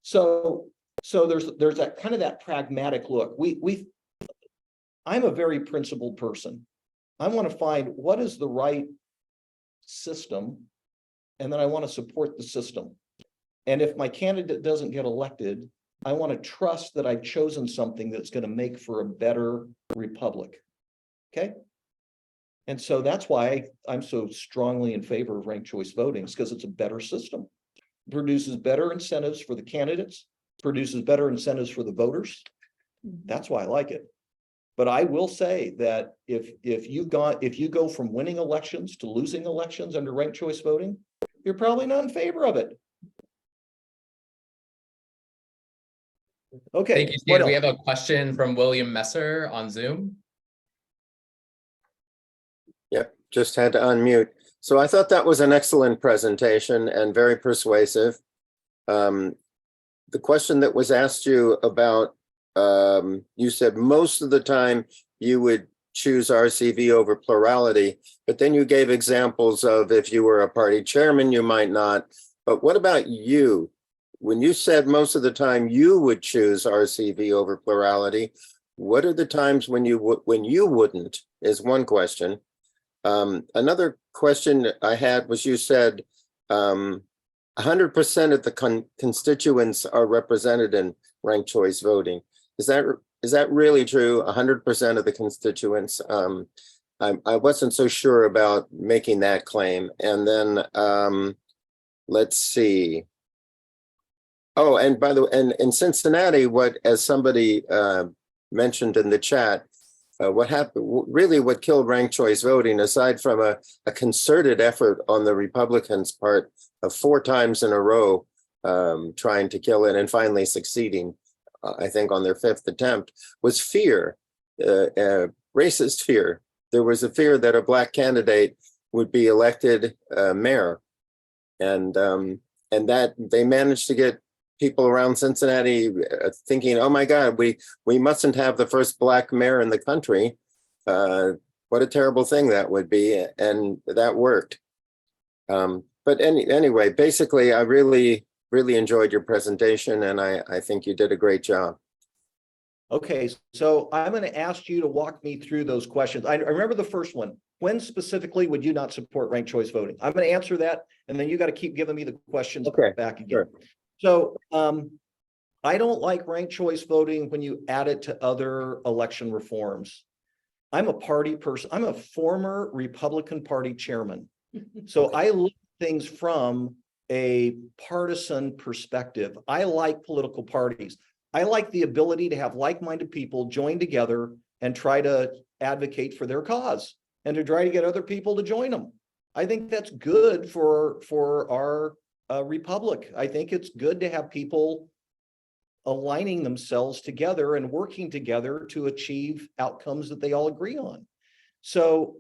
So there's that kind of that pragmatic look. I'm a very principled person. I want to find what is the right system, and then I want to support the system. And if my candidate doesn't get elected, I want to trust that I've chosen something that's going to make for a better republic. Okay. And so that's why I'm so strongly in favor of ranked choice voting, because it's a better system. It produces better incentives for the candidates, produces better incentives for the voters. That's why I like it. But I will say that if you go from winning elections to losing elections under ranked choice voting, you're probably not in favor of it. Okay. Thank you, What Steve. We else? have a question from William Messer on Zoom. Yep, just had to unmute. So I thought that was an excellent presentation and very persuasive. The question that was asked you about, you said most of the time you would choose RCV over plurality, but then you gave examples of if you were a party chairman, you might not. But what about you? When you said most of the time you would choose RCV over plurality, what are the times when you wouldn't, is one question. Another question I had was, you said 100% of the constituents are represented in ranked choice voting. Is that really true? 100% of the constituents? I wasn't so sure about making that claim. And then let's see. Oh, and by the way, and in Cincinnati, as somebody mentioned in the chat, what happened, really what killed ranked choice voting, aside from a concerted effort on the Republicans' part of 4 times in a row trying to kill it and finally succeeding, I think on their 5th attempt, was fear, racist fear. There was a fear that a Black candidate would be elected mayor, and that they managed to get people around Cincinnati thinking, oh my God, we mustn't have the first Black mayor in the country. What a terrible thing that would be. And that worked. But anyway, basically, I really enjoyed your presentation, and I think you did a great job. Okay, so I'm going to ask you to walk me through those questions. I remember the first one. When specifically would you not support ranked choice voting? I'm going to answer that, and then you got to keep giving me the questions back again. Sure. So I don't like ranked choice voting when you add it to other election reforms. I'm a party person. I'm a former Republican Party chairman. So I look at things from a partisan perspective. I like political parties. I like the ability to have like-minded people join together and try to advocate for their cause and to try to get other people to join them. I think that's good for our republic. I think it's good to have people aligning themselves together and working together to achieve outcomes that they all agree on. So,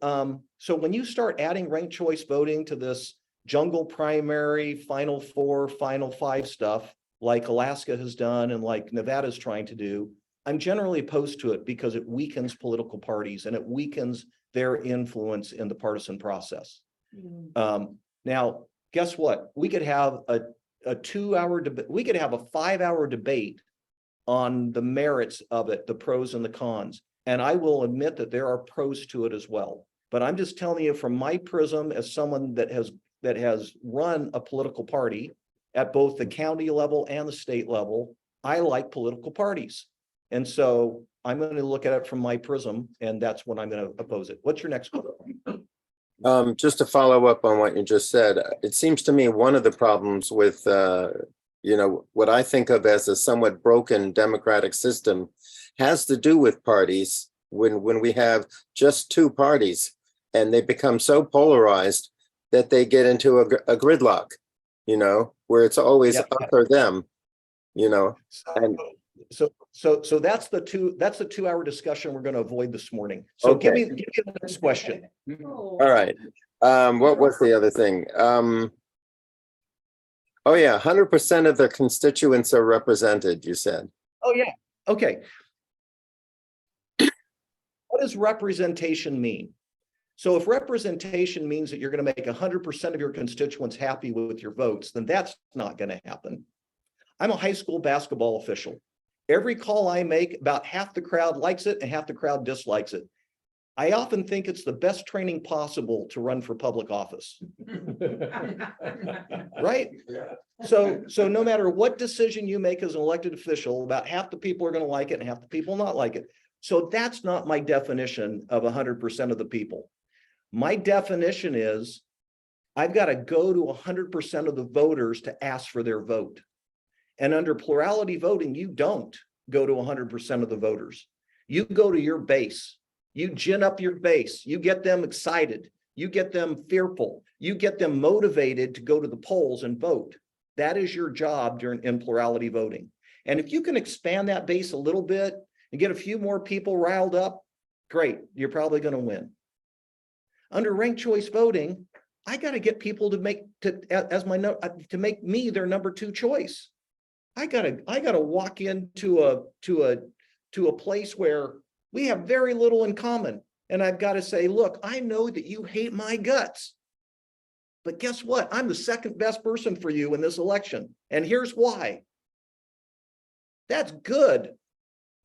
so when you start adding ranked choice voting to this jungle primary, final 4, final 5 stuff, like Alaska has done and like Nevada's trying to do, I'm generally opposed to it because it weakens political parties and it weakens their influence in the partisan process. Now, guess what? We could have a 2-hour debate. We could have a 5-hour debate on the merits of it, the pros and the cons. And I will admit that there are pros to it as well. But I'm just telling you from my prism as someone that has run a political party at both the county level and the state level, I like political parties. And so I'm going to look at it from my prism, and that's when I'm going to oppose it. What's your next question? Just to follow up on what you just said, it seems to me one of the problems with, what I think of as a somewhat broken democratic system has to do with parties. When we have just two parties and they become so polarized that they get into a gridlock, where it's always Yep. us or them, and So that's the 2-hour discussion we're going to avoid this morning. So give Okay. me the next question. all right. What was the other thing? Oh yeah, 100% of the constituents are represented, you said. Oh, yeah. Okay. What does representation mean? So if representation means that you're going to make 100% of your constituents happy with your votes, then that's not going to happen. I'm a high school basketball official. Every call I make, about half the crowd likes it and half the crowd dislikes it. I often think it's the best training possible to run for public office. Right? So no matter what decision you make as an elected official, about half the people are going to like it and half the people not like it. So that's not my definition of 100% of the people. My definition is I've got to go to 100% of the voters to ask for their vote. And under plurality voting, you don't go to 100% of the voters. You go to your base. You gin up your base. You get them excited. You get them fearful. You get them motivated to go to the polls and vote. That is your job in plurality voting. And if you can expand that base a little bit and get a few more people riled up, great, you're probably going to win. Under ranked choice voting, I got to get people to make me their number 2 choice. I gotta walk into a place where we have very little in common. And I've got to say, look, I know that you hate my guts, but guess what? I'm the second best person for you in this election. And here's why. That's good.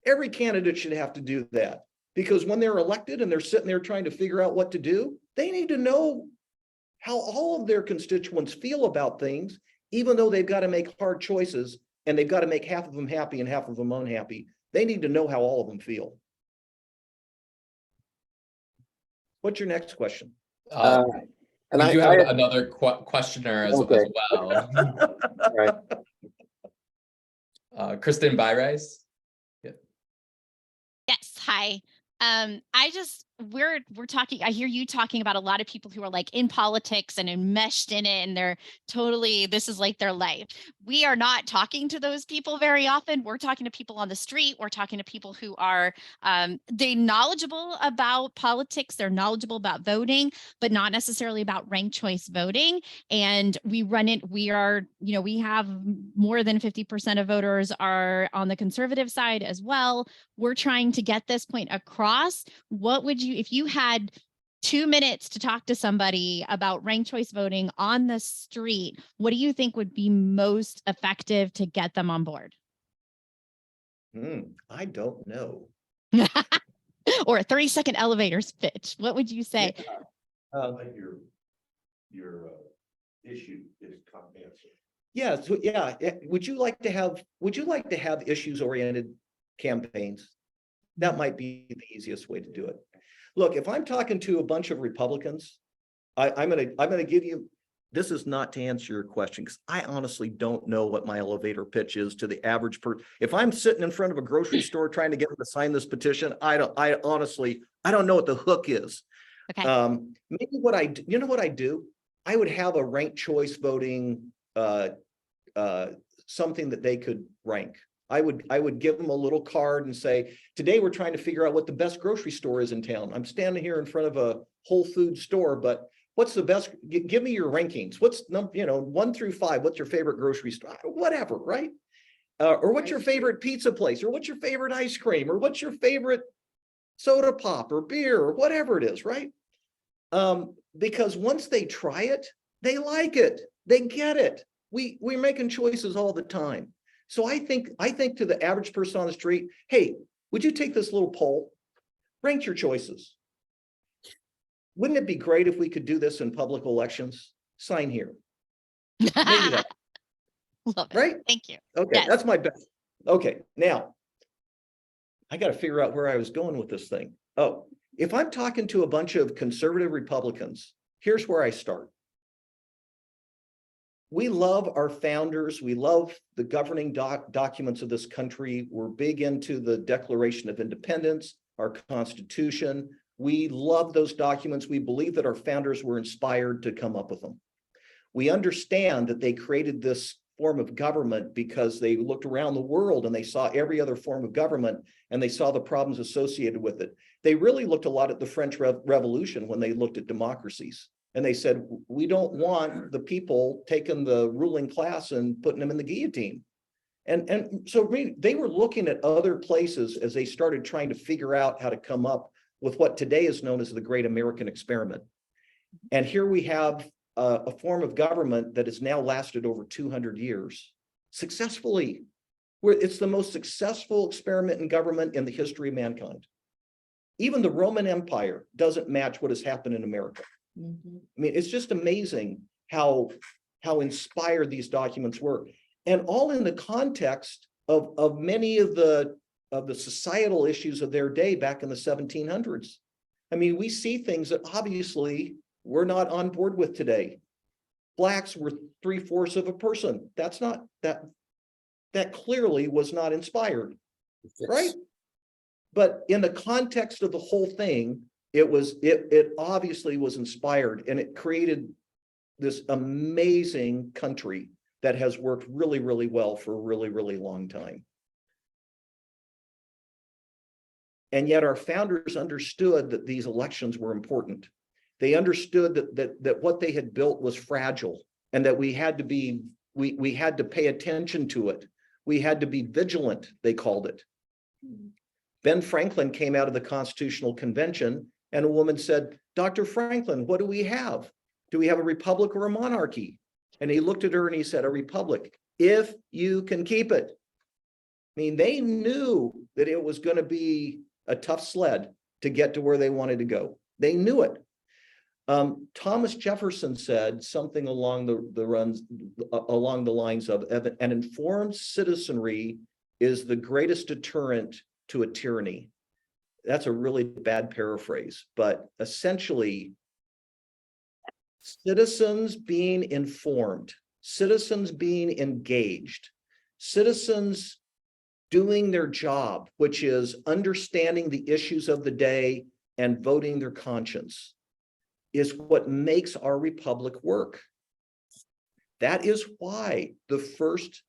Every candidate should have to do that, because when they're elected and they're sitting there trying to figure out what to do, they need to know how all of their constituents feel about things, even though they've got to make hard choices and they've got to make half of them happy and half of them unhappy. They need to know how all of them feel. What's your next question? And We do have another questioner as well. Right. Kristen Byrice. Yes, hi. We're talking, I hear you talking about a lot of people who are like in politics and enmeshed in it, and they're totally, this is like their life. We are not talking to those people very often. We're talking to people on the street. We're talking to people who are, they're knowledgeable about politics. They're knowledgeable about voting, but not necessarily about ranked choice voting. And we have more than 50% of voters are on the conservative side as well. We're trying to get this point across. What would you, if you had 2 minutes to talk to somebody about ranked choice voting on the street, what do you think would be most effective to get them on board? I don't know. Or a 30-second elevator pitch. What would you say? Like your issue is comprehensive. Yeah. So yeah. Would you like to have issues-oriented campaigns? That might be the easiest way to do it. Look, if I'm talking to a bunch of Republicans, I'm gonna give you, this is not to answer your question, because I honestly don't know what my elevator pitch is to the average person. If I'm sitting in front of a grocery store trying to get them to sign this petition, I honestly don't know what the hook is. Okay. Maybe what I do? I would have a ranked choice voting, something that they could rank. I would give them a little card and say, today we're trying to figure out what the best grocery store is in town. I'm standing here in front of a Whole Foods store, but what's the best? Give me your rankings. What's 1 through 5? What's your favorite grocery store? Whatever, right? Or what's your favorite pizza place? Or what's your favorite ice cream? Or what's your favorite soda pop or beer or whatever it is, right? Because once they try it, they like it, they get it. We're making choices all the time. So I think to the average person on the street, hey, would you take this little poll? Rank your choices. Wouldn't it be great if we could do this in public elections? Sign here. Maybe that, Love it. right? Thank you. Okay, Yes. that's my best. Okay, now I got to figure out where I was going with this thing. Oh, if I'm talking to a bunch of conservative Republicans, here's where I start. We love our founders. We love the governing documents of this country. We're big into the Declaration of Independence, our Constitution. We love those documents. We believe that our founders were inspired to come up with them. We understand that they created this form of government because they looked around the world and they saw every other form of government and they saw the problems associated with it. They really looked a lot at the French Revolution when they looked at democracies. And they said, we don't want the people taking the ruling class and putting them in the guillotine. And so they were looking at other places as they started trying to figure out how to come up with what today is known as the Great American Experiment. And here we have a form of government that has now lasted over 200 years successfully, where it's the most successful experiment in government in the history of mankind. Even the Roman Empire doesn't match what has happened in America. Mhm. I mean, it's just amazing how inspired these documents were, and all in the context of many of the societal issues of their day back in the 1700s. I mean, we see things that obviously we're not on board with today. Blacks were 3/4 of a person. That's not that clearly was not inspired, right? But in the context of the whole thing, it obviously was inspired, and it created this amazing country that has worked really, really well for a really, really long time. And yet our founders understood that these elections were important. They understood that what they had built was fragile and that we had to pay attention to it. We had to be vigilant, they called it. Ben Franklin came out of the Constitutional Convention and a woman said, Dr. Franklin, what do we have? Do we have a republic or a monarchy? And he looked at her and he said, a republic, if you can keep it. I mean, they knew that it was going to be a tough sled to get to where they wanted to go. They knew it. Thomas Jefferson said something along the lines of an informed citizenry is the greatest deterrent to a tyranny. That's a really bad paraphrase, but essentially, citizens being informed, citizens being engaged, citizens doing their job, which is understanding the issues of the day and voting their conscience, is what makes our republic work. That is why the first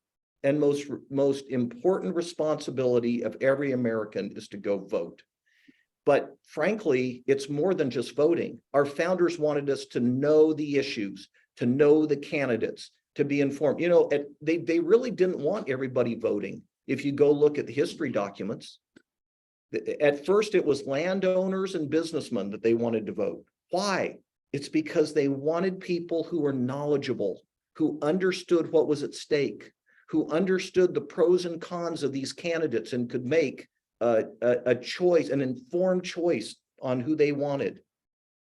and most important responsibility of every American is to go vote. But frankly, it's more than just voting. Our founders wanted us to know the issues, to know the candidates, to be informed. You know, they really didn't want everybody voting. If you go look at the history documents, at first it was landowners and businessmen that they wanted to vote. Why? It's because they wanted people who were knowledgeable, who understood what was at stake, who understood the pros and cons of these candidates and could make a choice, an informed choice on who they wanted.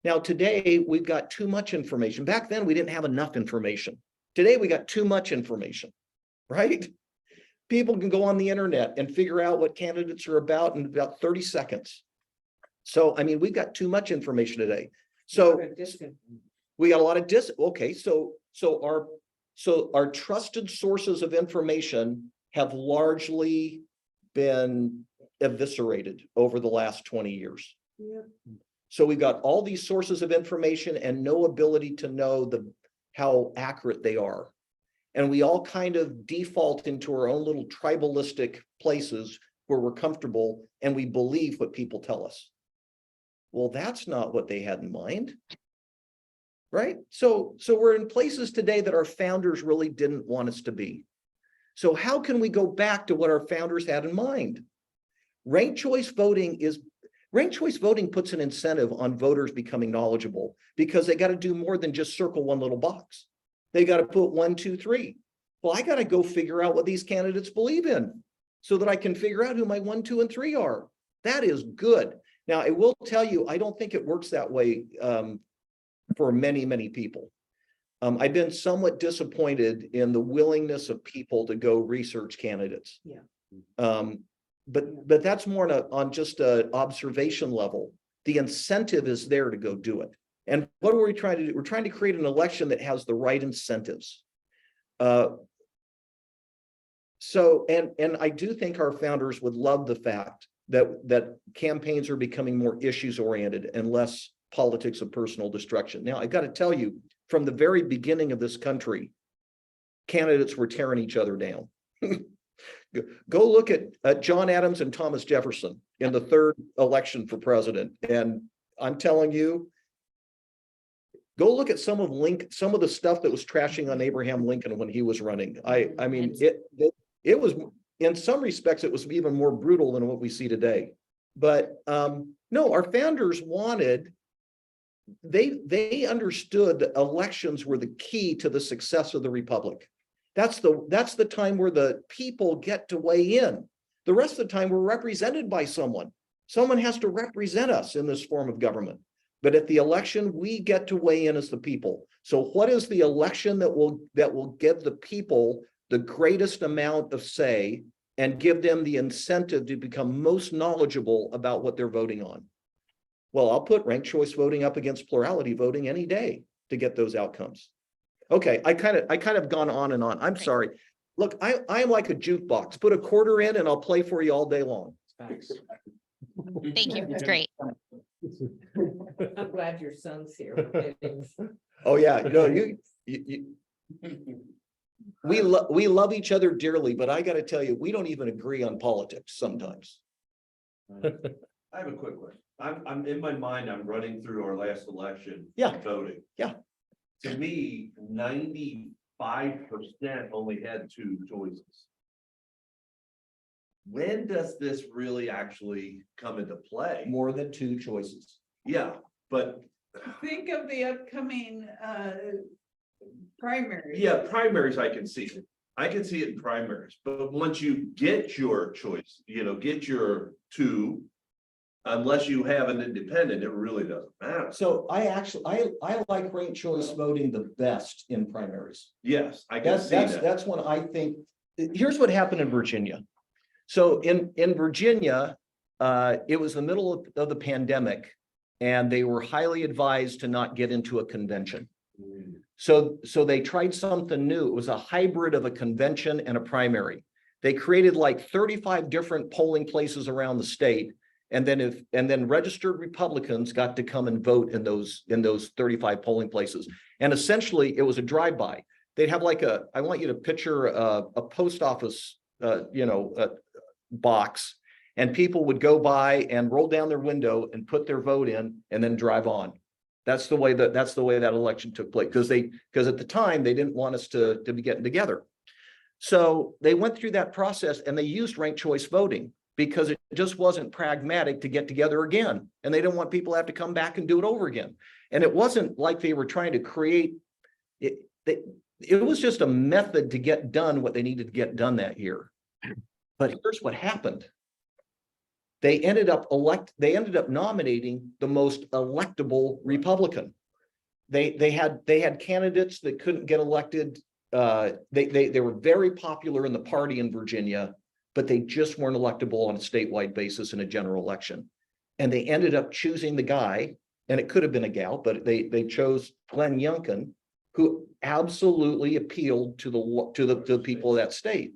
Now, today, we've got too much information. Back then, we didn't have enough information. Today, we got too much information, right? People can go on the internet and figure out what candidates are about in about 30 seconds. So, I mean, we've got too much information today. So we got a lot of okay, so our trusted sources of information have largely been eviscerated over the last 20 years. Yeah. So we've got all these sources of information and no ability to know how accurate they are. And we all kind of default into our own little tribalistic places where we're comfortable and we believe what people tell us. Well, that's not what they had in mind, right? So we're in places today that our founders really didn't want us to be. So how can we go back to what our founders had in mind? Ranked choice voting Ranked choice voting puts an incentive on voters becoming knowledgeable because they got to do more than just circle one little box. They got to put 1, 2, 3. Well, I got to go figure out what these candidates believe in so that I can figure out who my 1, 2, and 3 are. That is good. Now, I will tell you, I don't think it works that way for many, many people. I've been somewhat disappointed in the willingness of people to go research candidates. Yeah. But that's more on just an observation level. The incentive is there to go do it. And what are we trying to do? We're trying to create an election that has the right incentives. So I do think our founders would love the fact that campaigns are becoming more issues oriented and less politics of personal destruction. Now, I got to tell you, from the very beginning of this country, candidates were tearing each other down. Go look at John Adams and Thomas Jefferson in the third election for president. And I'm telling you, go look at some of the stuff that was trashing on Abraham Lincoln when he was running. I mean, it was, in some respects, it was even more brutal than what we see today. But no, our founders wanted, they understood that elections were the key to the success of the republic. That's the time where the people get to weigh in. The rest of the time we're represented by someone. Someone has to represent us in this form of government. But at the election, we get to weigh in as the people. So what is the election that will give the people the greatest amount of say and give them the incentive to become most knowledgeable about what they're voting on? Well, I'll put ranked choice voting up against plurality voting any day to get those outcomes. Okay, I kind of gone on and on. I'm sorry. Look, I am like a jukebox. Put a quarter in and I'll play for you all day long. Thank you. It's great. I'm glad your son's here. Oh yeah, no, we love each other dearly, but I got to tell you, we don't even agree on politics sometimes. I have a quick question. I'm in my mind, I'm running through our last election. Yeah. Voting. Yeah. To me, 95% only had 2 choices. When does this really actually come into play? More than 2 choices. Yeah, but Think of the upcoming primaries. yeah, primaries, I can see it. I can see it in primaries, but once you get your choice, get your 2, unless you have an independent, it really doesn't matter. So I like ranked choice voting the best in primaries. Yes, I can see that. That's when I think, here's what happened in Virginia. So in Virginia, it was the middle of the pandemic and they were highly advised to not get into a convention. So they tried something new. It was a hybrid of a convention and a primary. They created like 35 different polling places around the state. And then registered Republicans got to come and vote in those 35 polling places. And essentially it was a drive-by. They'd have like I want you to picture a post office, box, and people would go by and roll down their window and put their vote in and then drive on. That's the way that election took place because at the time they didn't want us to be getting together. So they went through that process and they used ranked choice voting because it just wasn't pragmatic to get together again. And they didn't want people to have to come back and do it over again. And it wasn't like they were trying to create it. It was just a method to get done what they needed to get done that year. But here's what happened. They ended up nominating the most electable Republican. They had candidates that couldn't get elected. They were very popular in the party in Virginia, but they just weren't electable on a statewide basis in a general election. And they ended up choosing the guy, and it could have been a gal, but they chose Glenn Youngkin, who absolutely appealed to the people of that state.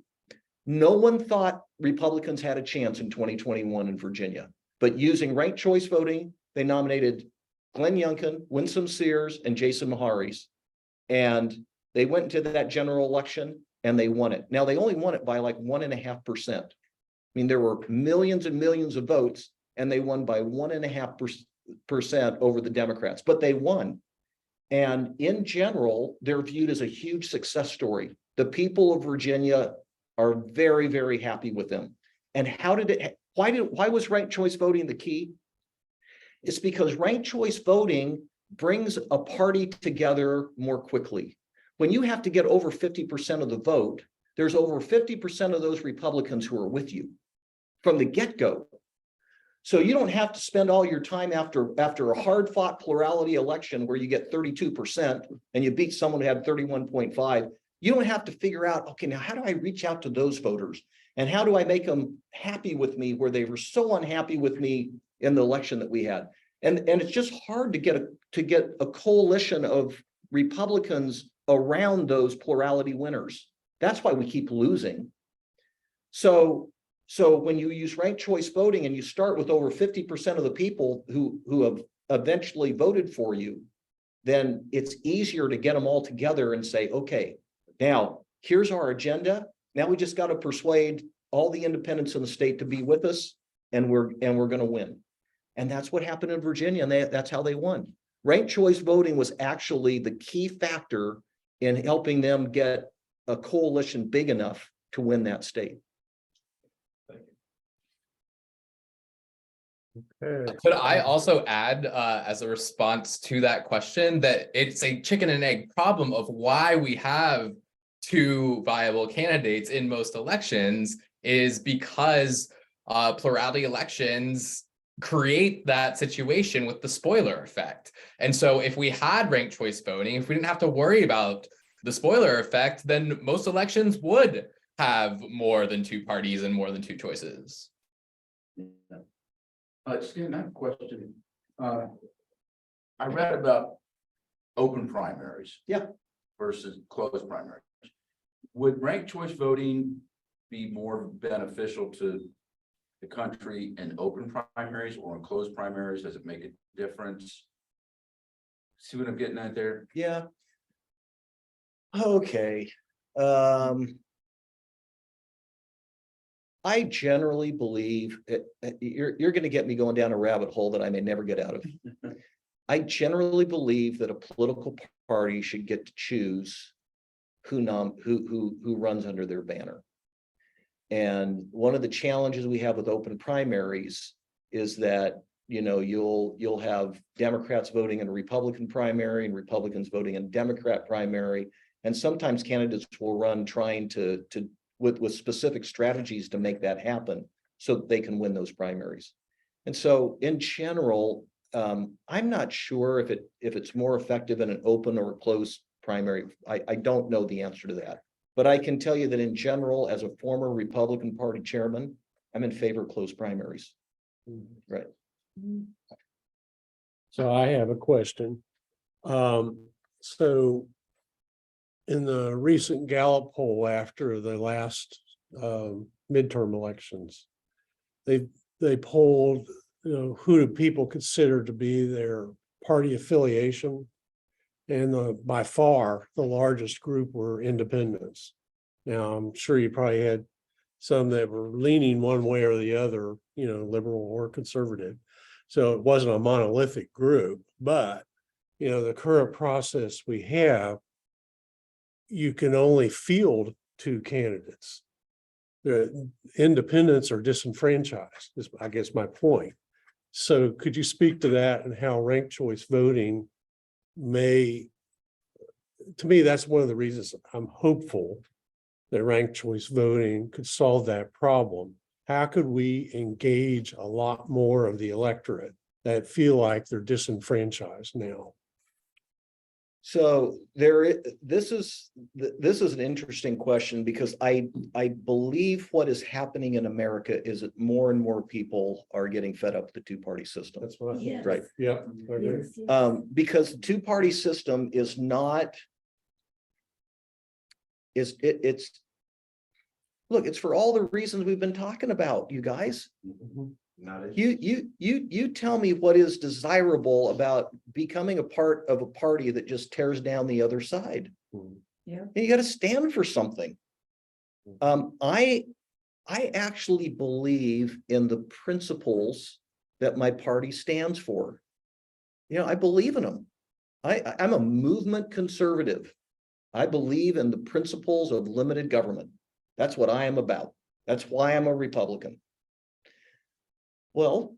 No one thought Republicans had a chance in 2021 in Virginia, but using ranked choice voting, they nominated Glenn Youngkin, Winsome Sears, and Jason Miharis. And they went into that general election and they won it. Now they only won it by like 1.5%. I mean, there were millions and millions of votes and they won by 1.5% over the Democrats, but they won. And in general, they're viewed as a huge success story. The people of Virginia are very, very happy with them. And why was ranked choice voting the key? It's because ranked choice voting brings a party together more quickly. When you have to get over 50% of the vote, there's over 50% of those Republicans who are with you from the get-go. So you don't have to spend all your time after a hard-fought plurality election where you get 32% and you beat someone who had 31.5. You don't have to figure out, okay, now how do I reach out to those voters? And how do I make them happy with me where they were so unhappy with me in the election that we had? And it's just hard to get a coalition of Republicans around those plurality winners. That's why we keep losing. So when you use ranked choice voting and you start with over 50% of the people who have eventually voted for you, then it's easier to get them all together and say, okay, now here's our agenda. Now we just got to persuade all the independents in the state to be with us, and we're going to win. And that's what happened in Virginia, and that's how they won. Ranked choice voting was actually the key factor in helping them get a coalition big enough to win that state. Could I also add, as a response to that question, that it's a chicken and egg problem of why we have two viable candidates in most elections is because plurality elections create that situation with the spoiler effect. And so if we had ranked choice voting, if we didn't have to worry about the spoiler effect, then most elections would have more than two parties and more than two choices. Stan, I have a question. I read about open primaries. Yeah. Versus closed primaries. Would ranked choice voting be more beneficial to the country in open primaries or in closed primaries? Does it make a difference? See what I'm getting at there? Yeah. Okay. I generally believe you're going to get me going down a rabbit hole that I may never get out of. I generally believe that a political party should get to choose who runs under their banner. And one of the challenges we have with open primaries is that, you know, you'll have Democrats voting in a Republican primary and Republicans voting in a Democrat primary. And sometimes candidates will run trying to with specific strategies to make that happen so that they can win those primaries. And so in general, I'm not sure if it's more effective in an open or a closed primary. I don't know the answer to that. But I can tell you that in general, as a former Republican Party chairman, I'm in favor of closed primaries. Right. So I have a question. So in the recent Gallup poll after the last midterm elections, they polled, you know, who do people consider to be their party affiliation, and by far the largest group were independents. Now I'm sure you probably had some that were leaning one way or the other, you know, liberal or conservative. So it wasn't a monolithic group, but you know, the current process we have, you can only field two candidates. The independents are disenfranchised, is I guess my point. So could you speak to that and how ranked choice voting may, to me, that's one of the reasons I'm hopeful that ranked choice voting could solve that problem. How could we engage a lot more of the electorate that feel like they're disenfranchised now? So this is an interesting question, because I believe what is happening in America is that more and more people are getting fed up with the two-party system. That's what I think. Yes. Right. Yeah. I agree. Yes. Because the two-party system is not, look, it's for all the reasons we've been talking about, you guys. Not it. You tell me what is desirable about becoming a part of a party that just tears down the other side. Yeah. You got to stand for something. I actually believe in the principles that my party stands for. You know, I believe in them. I'm a movement conservative. I believe in the principles of limited government. That's what I am about. That's why I'm a Republican. Well,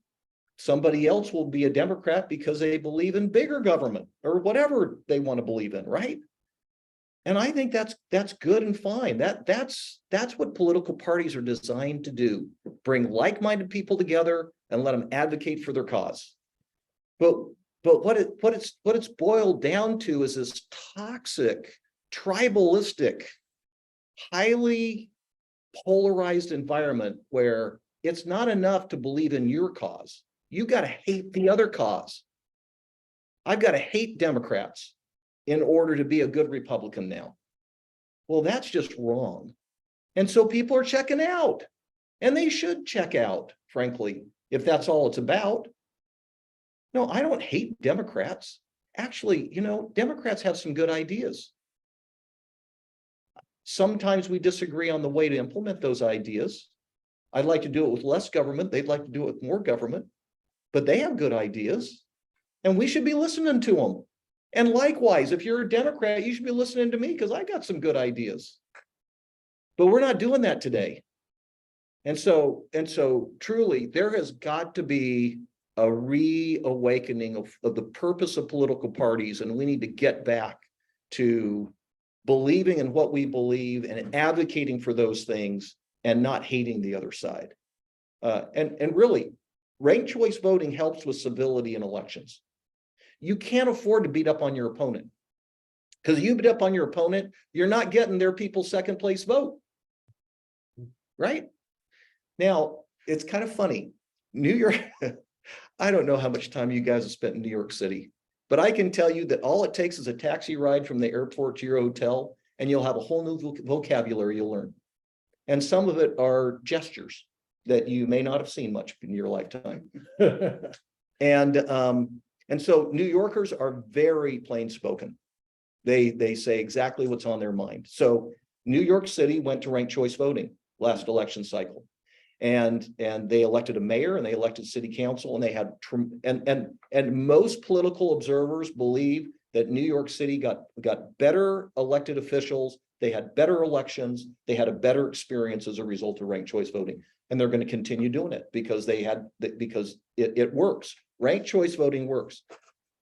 Somebody else will be a Democrat because they believe in bigger government or whatever they want to believe in, right? And I think that's good and fine. That's what political parties are designed to do. Bring like-minded people together and let them advocate for their cause. But what it's boiled down to is this toxic, tribalistic, highly polarized environment where it's not enough to believe in your cause. You got to hate the other cause. I've got to hate Democrats in order to be a good Republican now. Well, that's just wrong. And so people are checking out, and they should check out, frankly, if that's all it's about. No, I don't hate Democrats. Actually, Democrats have some good ideas. Sometimes we disagree on the way to implement those ideas. I'd like to do it with less government. They'd like to do it with more government, but they have good ideas and we should be listening to them. And likewise, if you're a Democrat, you should be listening to me because I got some good ideas, but we're not doing that today. And so truly there has got to be a reawakening of the purpose of political parties. And we need to get back to believing in what we believe and advocating for those things and not hating the other side. And really, ranked choice voting helps with civility in elections. You can't afford to beat up on your opponent, because you beat up on your opponent, you're not getting their people's second place vote. Right? Now, it's kind of funny. New York, I don't know how much time you guys have spent in New York City, but I can tell you that all it takes is a taxi ride from the airport to your hotel, and you'll have a whole new vocabulary you'll learn. And some of it are gestures that you may not have seen much in your lifetime. And so New Yorkers are very plain spoken. They say exactly what's on their mind. So New York City went to ranked choice voting last election cycle. And they elected a mayor and they elected city council, and they had and most political observers believe that New York City got better elected officials, they had better elections, they had a better experience as a result of ranked choice voting. And they're going to continue doing it because it works. Ranked choice voting works.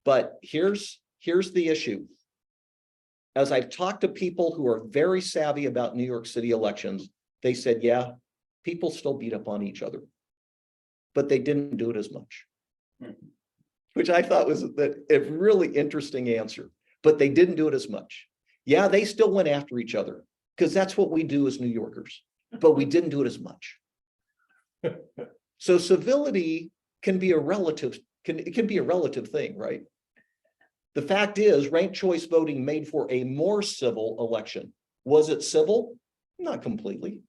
But here's the issue. As I've talked to people who are very savvy about New York City elections, they said, yeah, people still beat up on each other, but they didn't do it as much, which I thought was a really interesting answer, but they didn't do it as much. Yeah, they still went after each other because that's what we do as New Yorkers, but we didn't do it as much. So civility can be a relative thing, right? The fact is, ranked choice voting made for a more civil election. Was it civil? Not completely.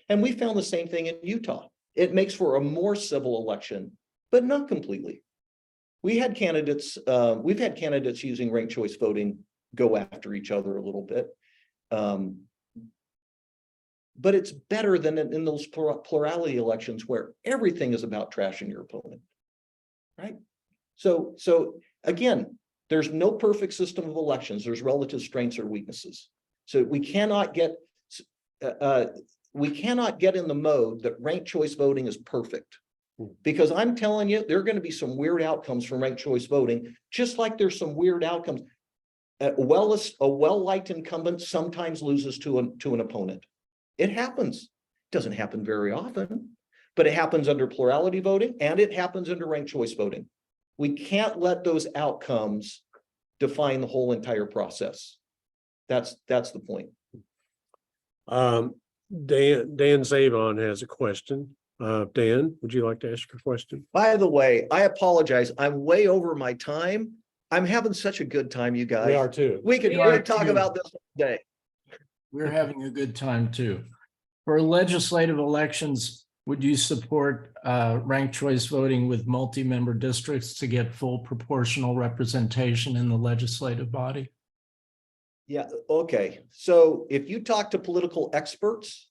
And we found the same thing in Utah. It makes for a more civil election, but not completely. We've had candidates using ranked choice voting go after each other a little bit. But it's better than in those plurality elections where everything is about trashing your opponent, right? So again, there's no perfect system of elections. There's relative strengths or weaknesses. So we cannot get in the mode that ranked choice voting is perfect, because I'm telling you, there are going to be some weird outcomes from ranked choice voting, just like there's some weird outcomes. A well-liked incumbent sometimes loses to an opponent. It happens. It doesn't happen very often, but it happens under plurality voting and it happens under ranked choice voting. We can't let those outcomes define the whole entire process. That's the point. Dan Zavon has a question. Dan, would you like to ask your question? By the way, I apologize. I'm way over my time. I'm having such a good time, you guys. We are too. We could talk about this all day. We're having a good time too. For legislative elections, would you support ranked choice voting with multi-member districts to get full proportional representation in the legislative body? Yeah, okay. So if you talk to political experts,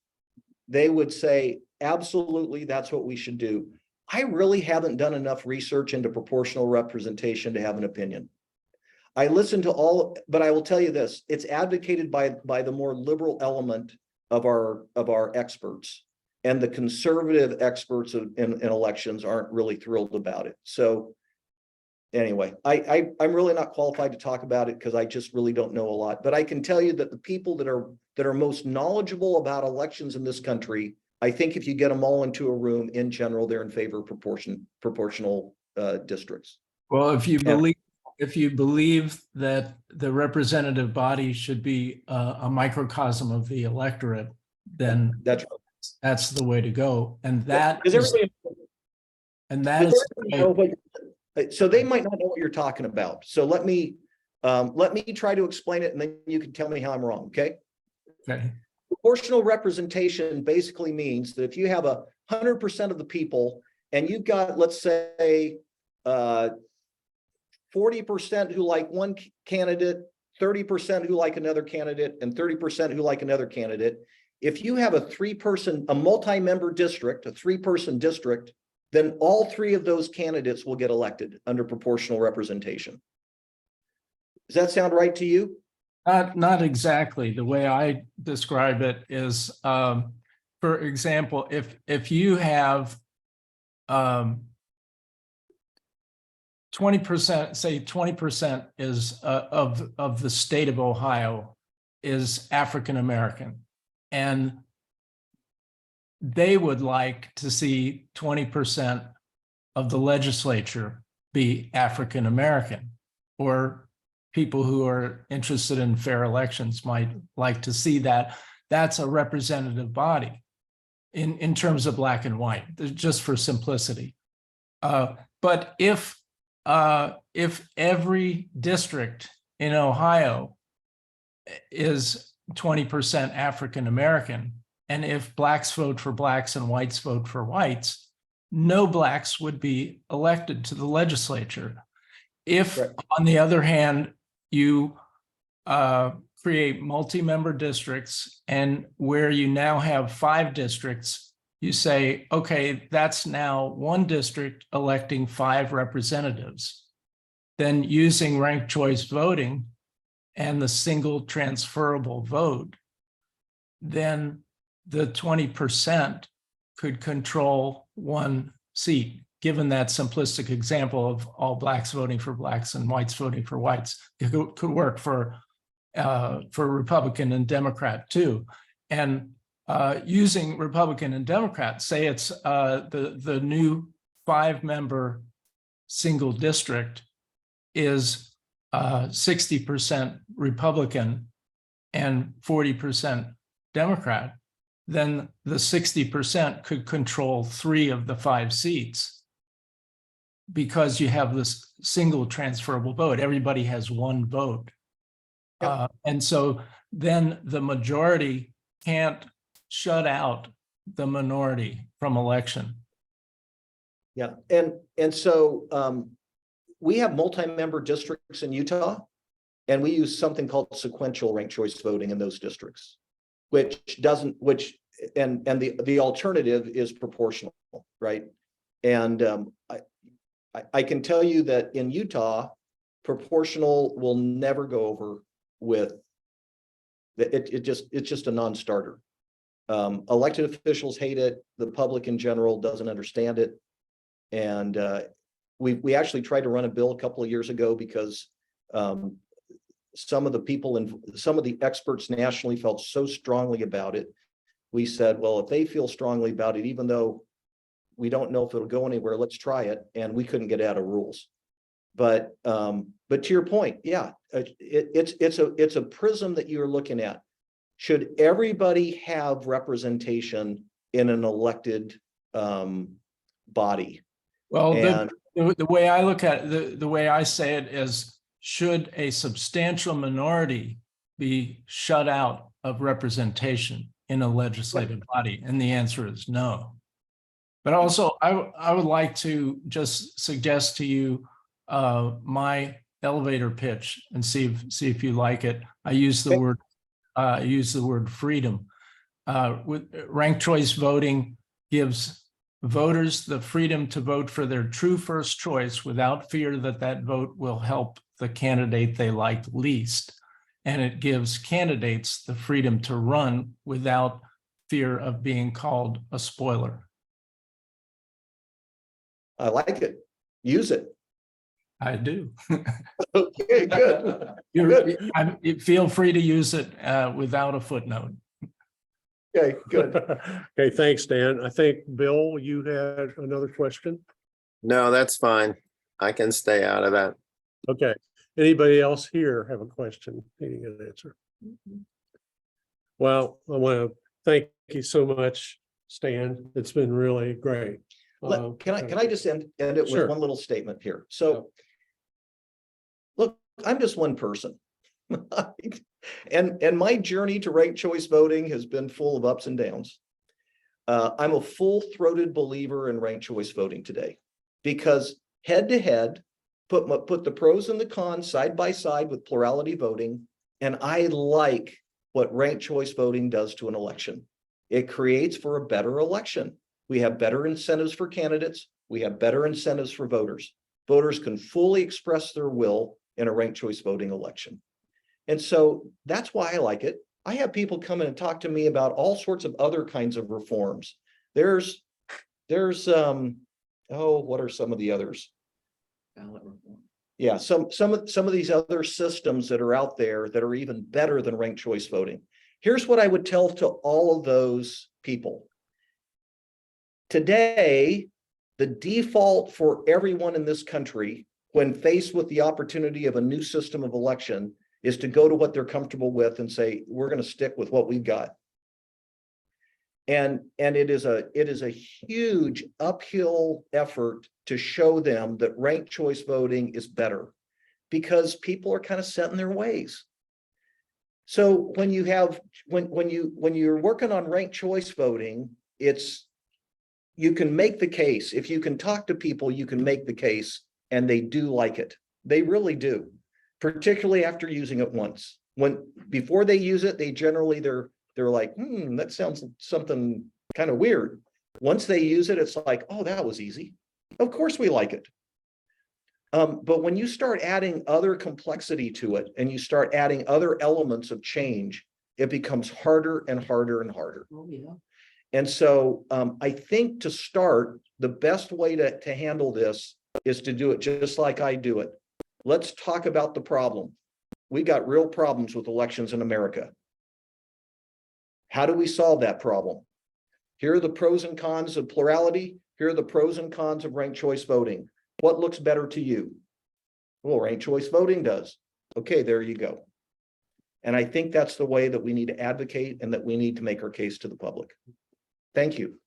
they would say, absolutely, that's what we should do. I really haven't done enough research into proportional representation to have an opinion. I listen to all, but I will tell you this, it's advocated by the more liberal element of our experts. and the conservative experts in elections aren't really thrilled about it. So anyway, I'm really not qualified to talk about it because I just really don't know a lot. But I can tell you that the people that are most knowledgeable about elections in this country, I think if you get them all into a room, in general, they're in favor of proportional districts. Well, if you believe that the representative body should be a microcosm of the electorate, then that's the way to go. And that Because is, everybody, and that is, so they might not know what you're talking about. So let me try to explain it, and then you can tell me how I'm wrong. Okay. okay. Proportional representation basically means that if you have 100% of the people, and you've got, let's say, 40% who like one candidate, 30% who like another candidate, and 30% who like another candidate. If you have a multi-member district, a 3-person district, then all 3 of those candidates will get elected under proportional representation. Does that sound right to you? Not exactly. The way I describe it is, for example, if you have 20%, say 20% is of the state of Ohio is African American, and they would like to see 20% of the legislature be African American, or people who are interested in fair elections might like to see that. That's a representative body in terms of black and white, just for simplicity. But if every district in Ohio is 20% African American, and if blacks vote for blacks and whites vote for whites, no blacks would be elected to the legislature. If, on the other hand, you create multi-member districts, and where you now have 5 districts, you say, okay, that's now 1 district electing 5 representatives. Then using ranked choice voting and the single transferable vote, then the 20% could control 1 seat. Given that simplistic example of all blacks voting for blacks and whites voting for whites, it could work for Republican and Democrat too. And using Republican and Democrat, say it's the new 5-member single district is 60% Republican and 40% Democrat, then the 60% could control 3 of the 5 seats, because you have this single transferable vote. Everybody has 1 vote. Yep. And so then the majority can't shut out the minority from election. Yeah, and so we have multi-member districts in Utah, and we use something called sequential ranked choice voting in those districts, and the alternative is proportional, right? And I can tell you that in Utah, proportional will never go over with it's just a non-starter. Elected officials hate it. The public in general doesn't understand it. And we actually tried to run a bill a couple of years ago because some of the people and some of the experts nationally felt so strongly about it. We said, well, if they feel strongly about it, even though we don't know if it'll go anywhere, let's try it. And we couldn't get out of rules. But to your point, yeah, it's a prism that you're looking at. Should everybody have representation in an elected body? Well, the way I look at it, the way I say it is, should a substantial minority be shut out of representation in a legislative body? And the answer is no. But also, I would like to just suggest to you my elevator pitch and see if you like it. I use the word freedom. With ranked choice voting gives voters the freedom to vote for their true first choice without fear that that vote will help the candidate they like least. And it gives candidates the freedom to run without fear of being called a spoiler. I like it. Use it. I do. Okay, good. You feel free to use it without a footnote. Okay, good. Okay, thanks, Dan. I think, Bill, you had another question? No, that's fine. I can stay out of that. Okay, anybody else here have a question, needing an answer? Well, I want to thank you so much, Stan. It's been really great. Can I just end it Sure. with one little statement here? So look, I'm just one person. And my journey to ranked choice voting has been full of ups and downs. I'm a full-throated believer in ranked choice voting today, because head to head, put the pros and the cons side by side with plurality voting, and I like what ranked choice voting does to an election. It creates for a better election. We have better incentives for candidates. We have better incentives for voters. Voters can fully express their will in a ranked choice voting election. And so that's why I like it. I have people come in and talk to me about all sorts of other kinds of reforms. There's what are some of the others? Ballot reform. Yeah, some of these other systems that are out there that are even better than ranked choice voting. Here's what I would tell to all of those people. Today, the default for everyone in this country, when faced with the opportunity of a new system of election, is to go to what they're comfortable with and say, we're going to stick with what we've got. And it is a huge uphill effort to show them that ranked choice voting is better, because people are kind of set in their ways. So when you're working on ranked choice voting, you can make the case. If you can talk to people, you can make the case, and they do like it. They really do, particularly after using it once. Before they use it, they're like, that sounds something kind of weird. Once they use it, it's like, oh, that was easy. Of course we like it. But when you start adding other complexity to it, and you start adding other elements of change, it becomes harder and harder and harder. Oh, yeah. And so I think to start, the best way to handle this is to do it just like I do it. Let's talk about the problem. We got real problems with elections in America. How do we solve that problem? Here are the pros and cons of plurality. Here are the pros and cons of ranked choice voting. What looks better to you? Well, ranked choice voting does. Okay, there you go. And I think that's the way that we need to advocate, and that we need to make our case to the public. Thank you.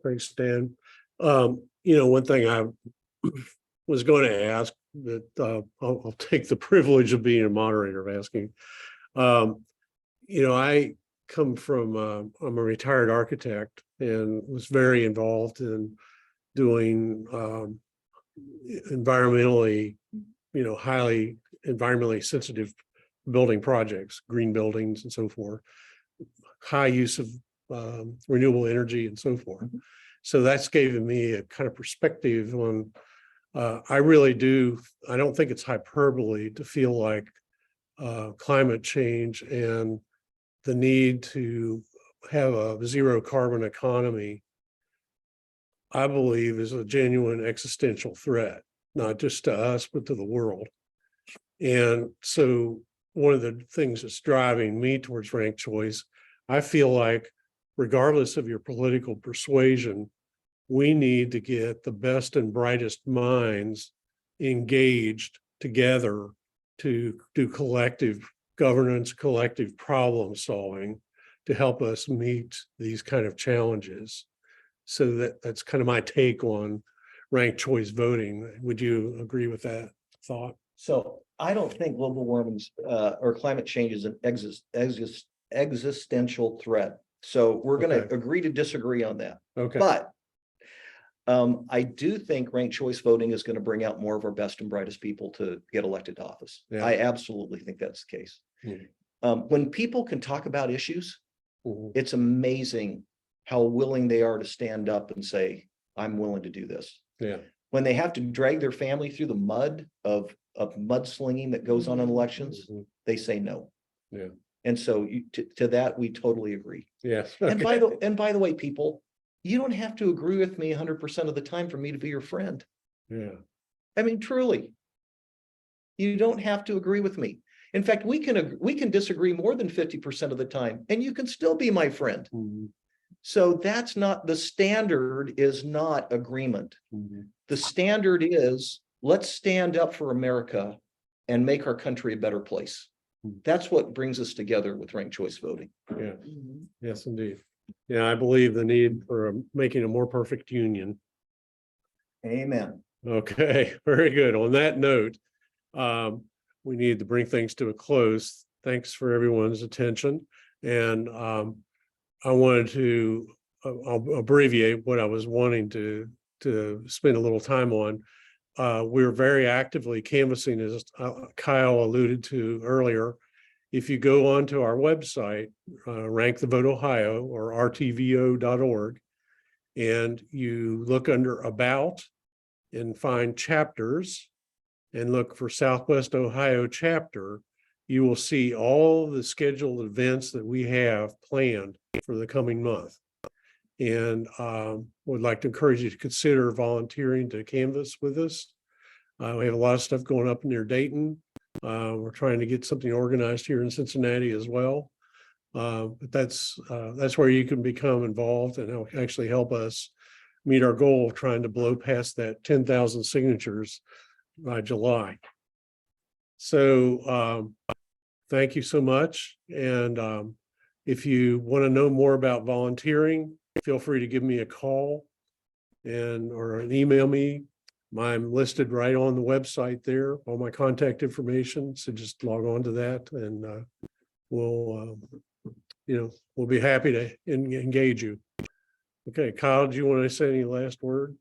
Thanks, Dan. One thing I was going to ask that I'll take the privilege of being a moderator of asking. I come from, I'm a retired architect and was very involved in doing environmentally, highly environmentally sensitive building projects, green buildings and so forth, high use of renewable energy and so forth. So that's given me a kind of perspective on, I don't think it's hyperbole to feel like climate change and the need to have a zero carbon economy, I believe, is a genuine existential threat, not just to us, but to the world. And so one of the things that's driving me towards ranked choice, I feel like regardless of your political persuasion, we need to get the best and brightest minds engaged together to do collective governance, collective problem solving to help us meet these kind of challenges. So that's kind of my take on ranked choice voting. Would you agree with that thought? So I don't think global warming or climate change is an existential threat. So we're going to agree to disagree on that. Okay. But I do think ranked choice voting is going to bring out more of our best and brightest people to get elected to office. Yeah. I absolutely think that's the case. When people can talk about issues, it's amazing how willing they are to stand up and say, I'm willing to do this. Yeah. When they have to drag their family through the mud of mudslinging that goes on in elections, they say no. Yeah. And so to that, we totally agree. Yes. And okay. by the way, people, you don't have to agree with me 100% of the time for me to be your friend. Yeah. I mean, truly. You don't have to agree with me. In fact, we can disagree more than 50% of the time, and you can still be my friend. Mhm. So that's not, the standard is not agreement. Mhm. The standard is, let's stand up for America and make our country a better place. That's what brings us together with ranked choice voting. Yeah. Yes, indeed. Yeah, I believe the need for making a more perfect union. Amen. Okay, very good. On that note, we need to bring things to a close. Thanks for everyone's attention. And I wanted to, I'll abbreviate what I was wanting to spend a little time on. We're very actively canvassing, as Kyle alluded to earlier. If you go onto our website, Rank the Vote Ohio or rtvo.org, and you look under About and find chapters and look for Southwest Ohio chapter, you will see all the scheduled events that we have planned for the coming month. And would like to encourage you to consider volunteering to canvass with us. We have a lot of stuff going up near Dayton. We're trying to get something organized here in Cincinnati as well. But that's where you can become involved and actually help us meet our goal of trying to blow past that 10,000 signatures by July. So thank you so much. And if you want to know more about volunteering, feel free to give me a call or an email me. I'm listed right on the website there, all my contact information. So just log on to that and we'll be happy to engage you. Okay, Kyle, do you want to say any last word?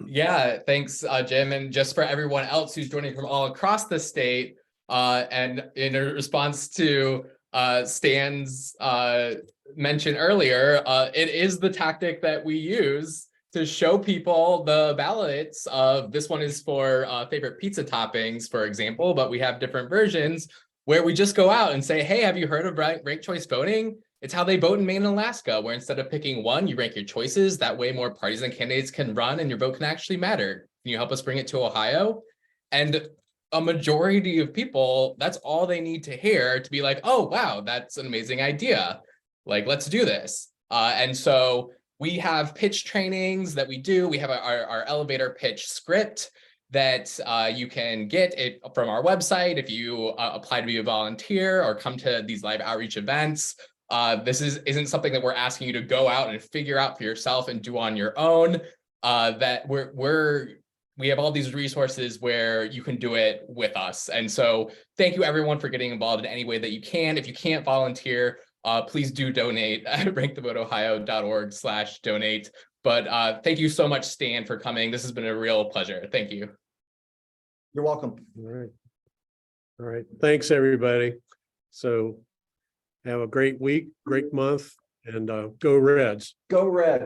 Yeah, thanks, Jim. And just for everyone else who's joining from all across the state, and in response to Stan's mention earlier, it is the tactic that we use to show people the ballots of, this one is for favorite pizza toppings, for example, but we have different versions where we just go out and say, hey, have you heard of ranked choice voting? It's how they vote in Maine and Alaska, where instead of picking one, you rank your choices. That way more parties and candidates can run and your vote can actually matter. Can you help us bring it to Ohio? And a majority of people, that's all they need to hear to be like, oh, wow, that's an amazing idea. Like, let's do this. And so we have pitch trainings that we do. We have our elevator pitch script that you can get it from our website if you apply to be a volunteer or come to these live outreach events. This isn't something that we're asking you to go out and figure out for yourself and do on your own. That we have all these resources where you can do it with us. And so thank you everyone for getting involved in any way that you can. If you can't volunteer, please do donate at rankthevoteohio.org/donate. But thank you so much, Stan, for coming. This has been a real pleasure. Thank you. You're welcome. All right. All right. Thanks, everybody. So have a great week, great month, and go Reds. Go Red.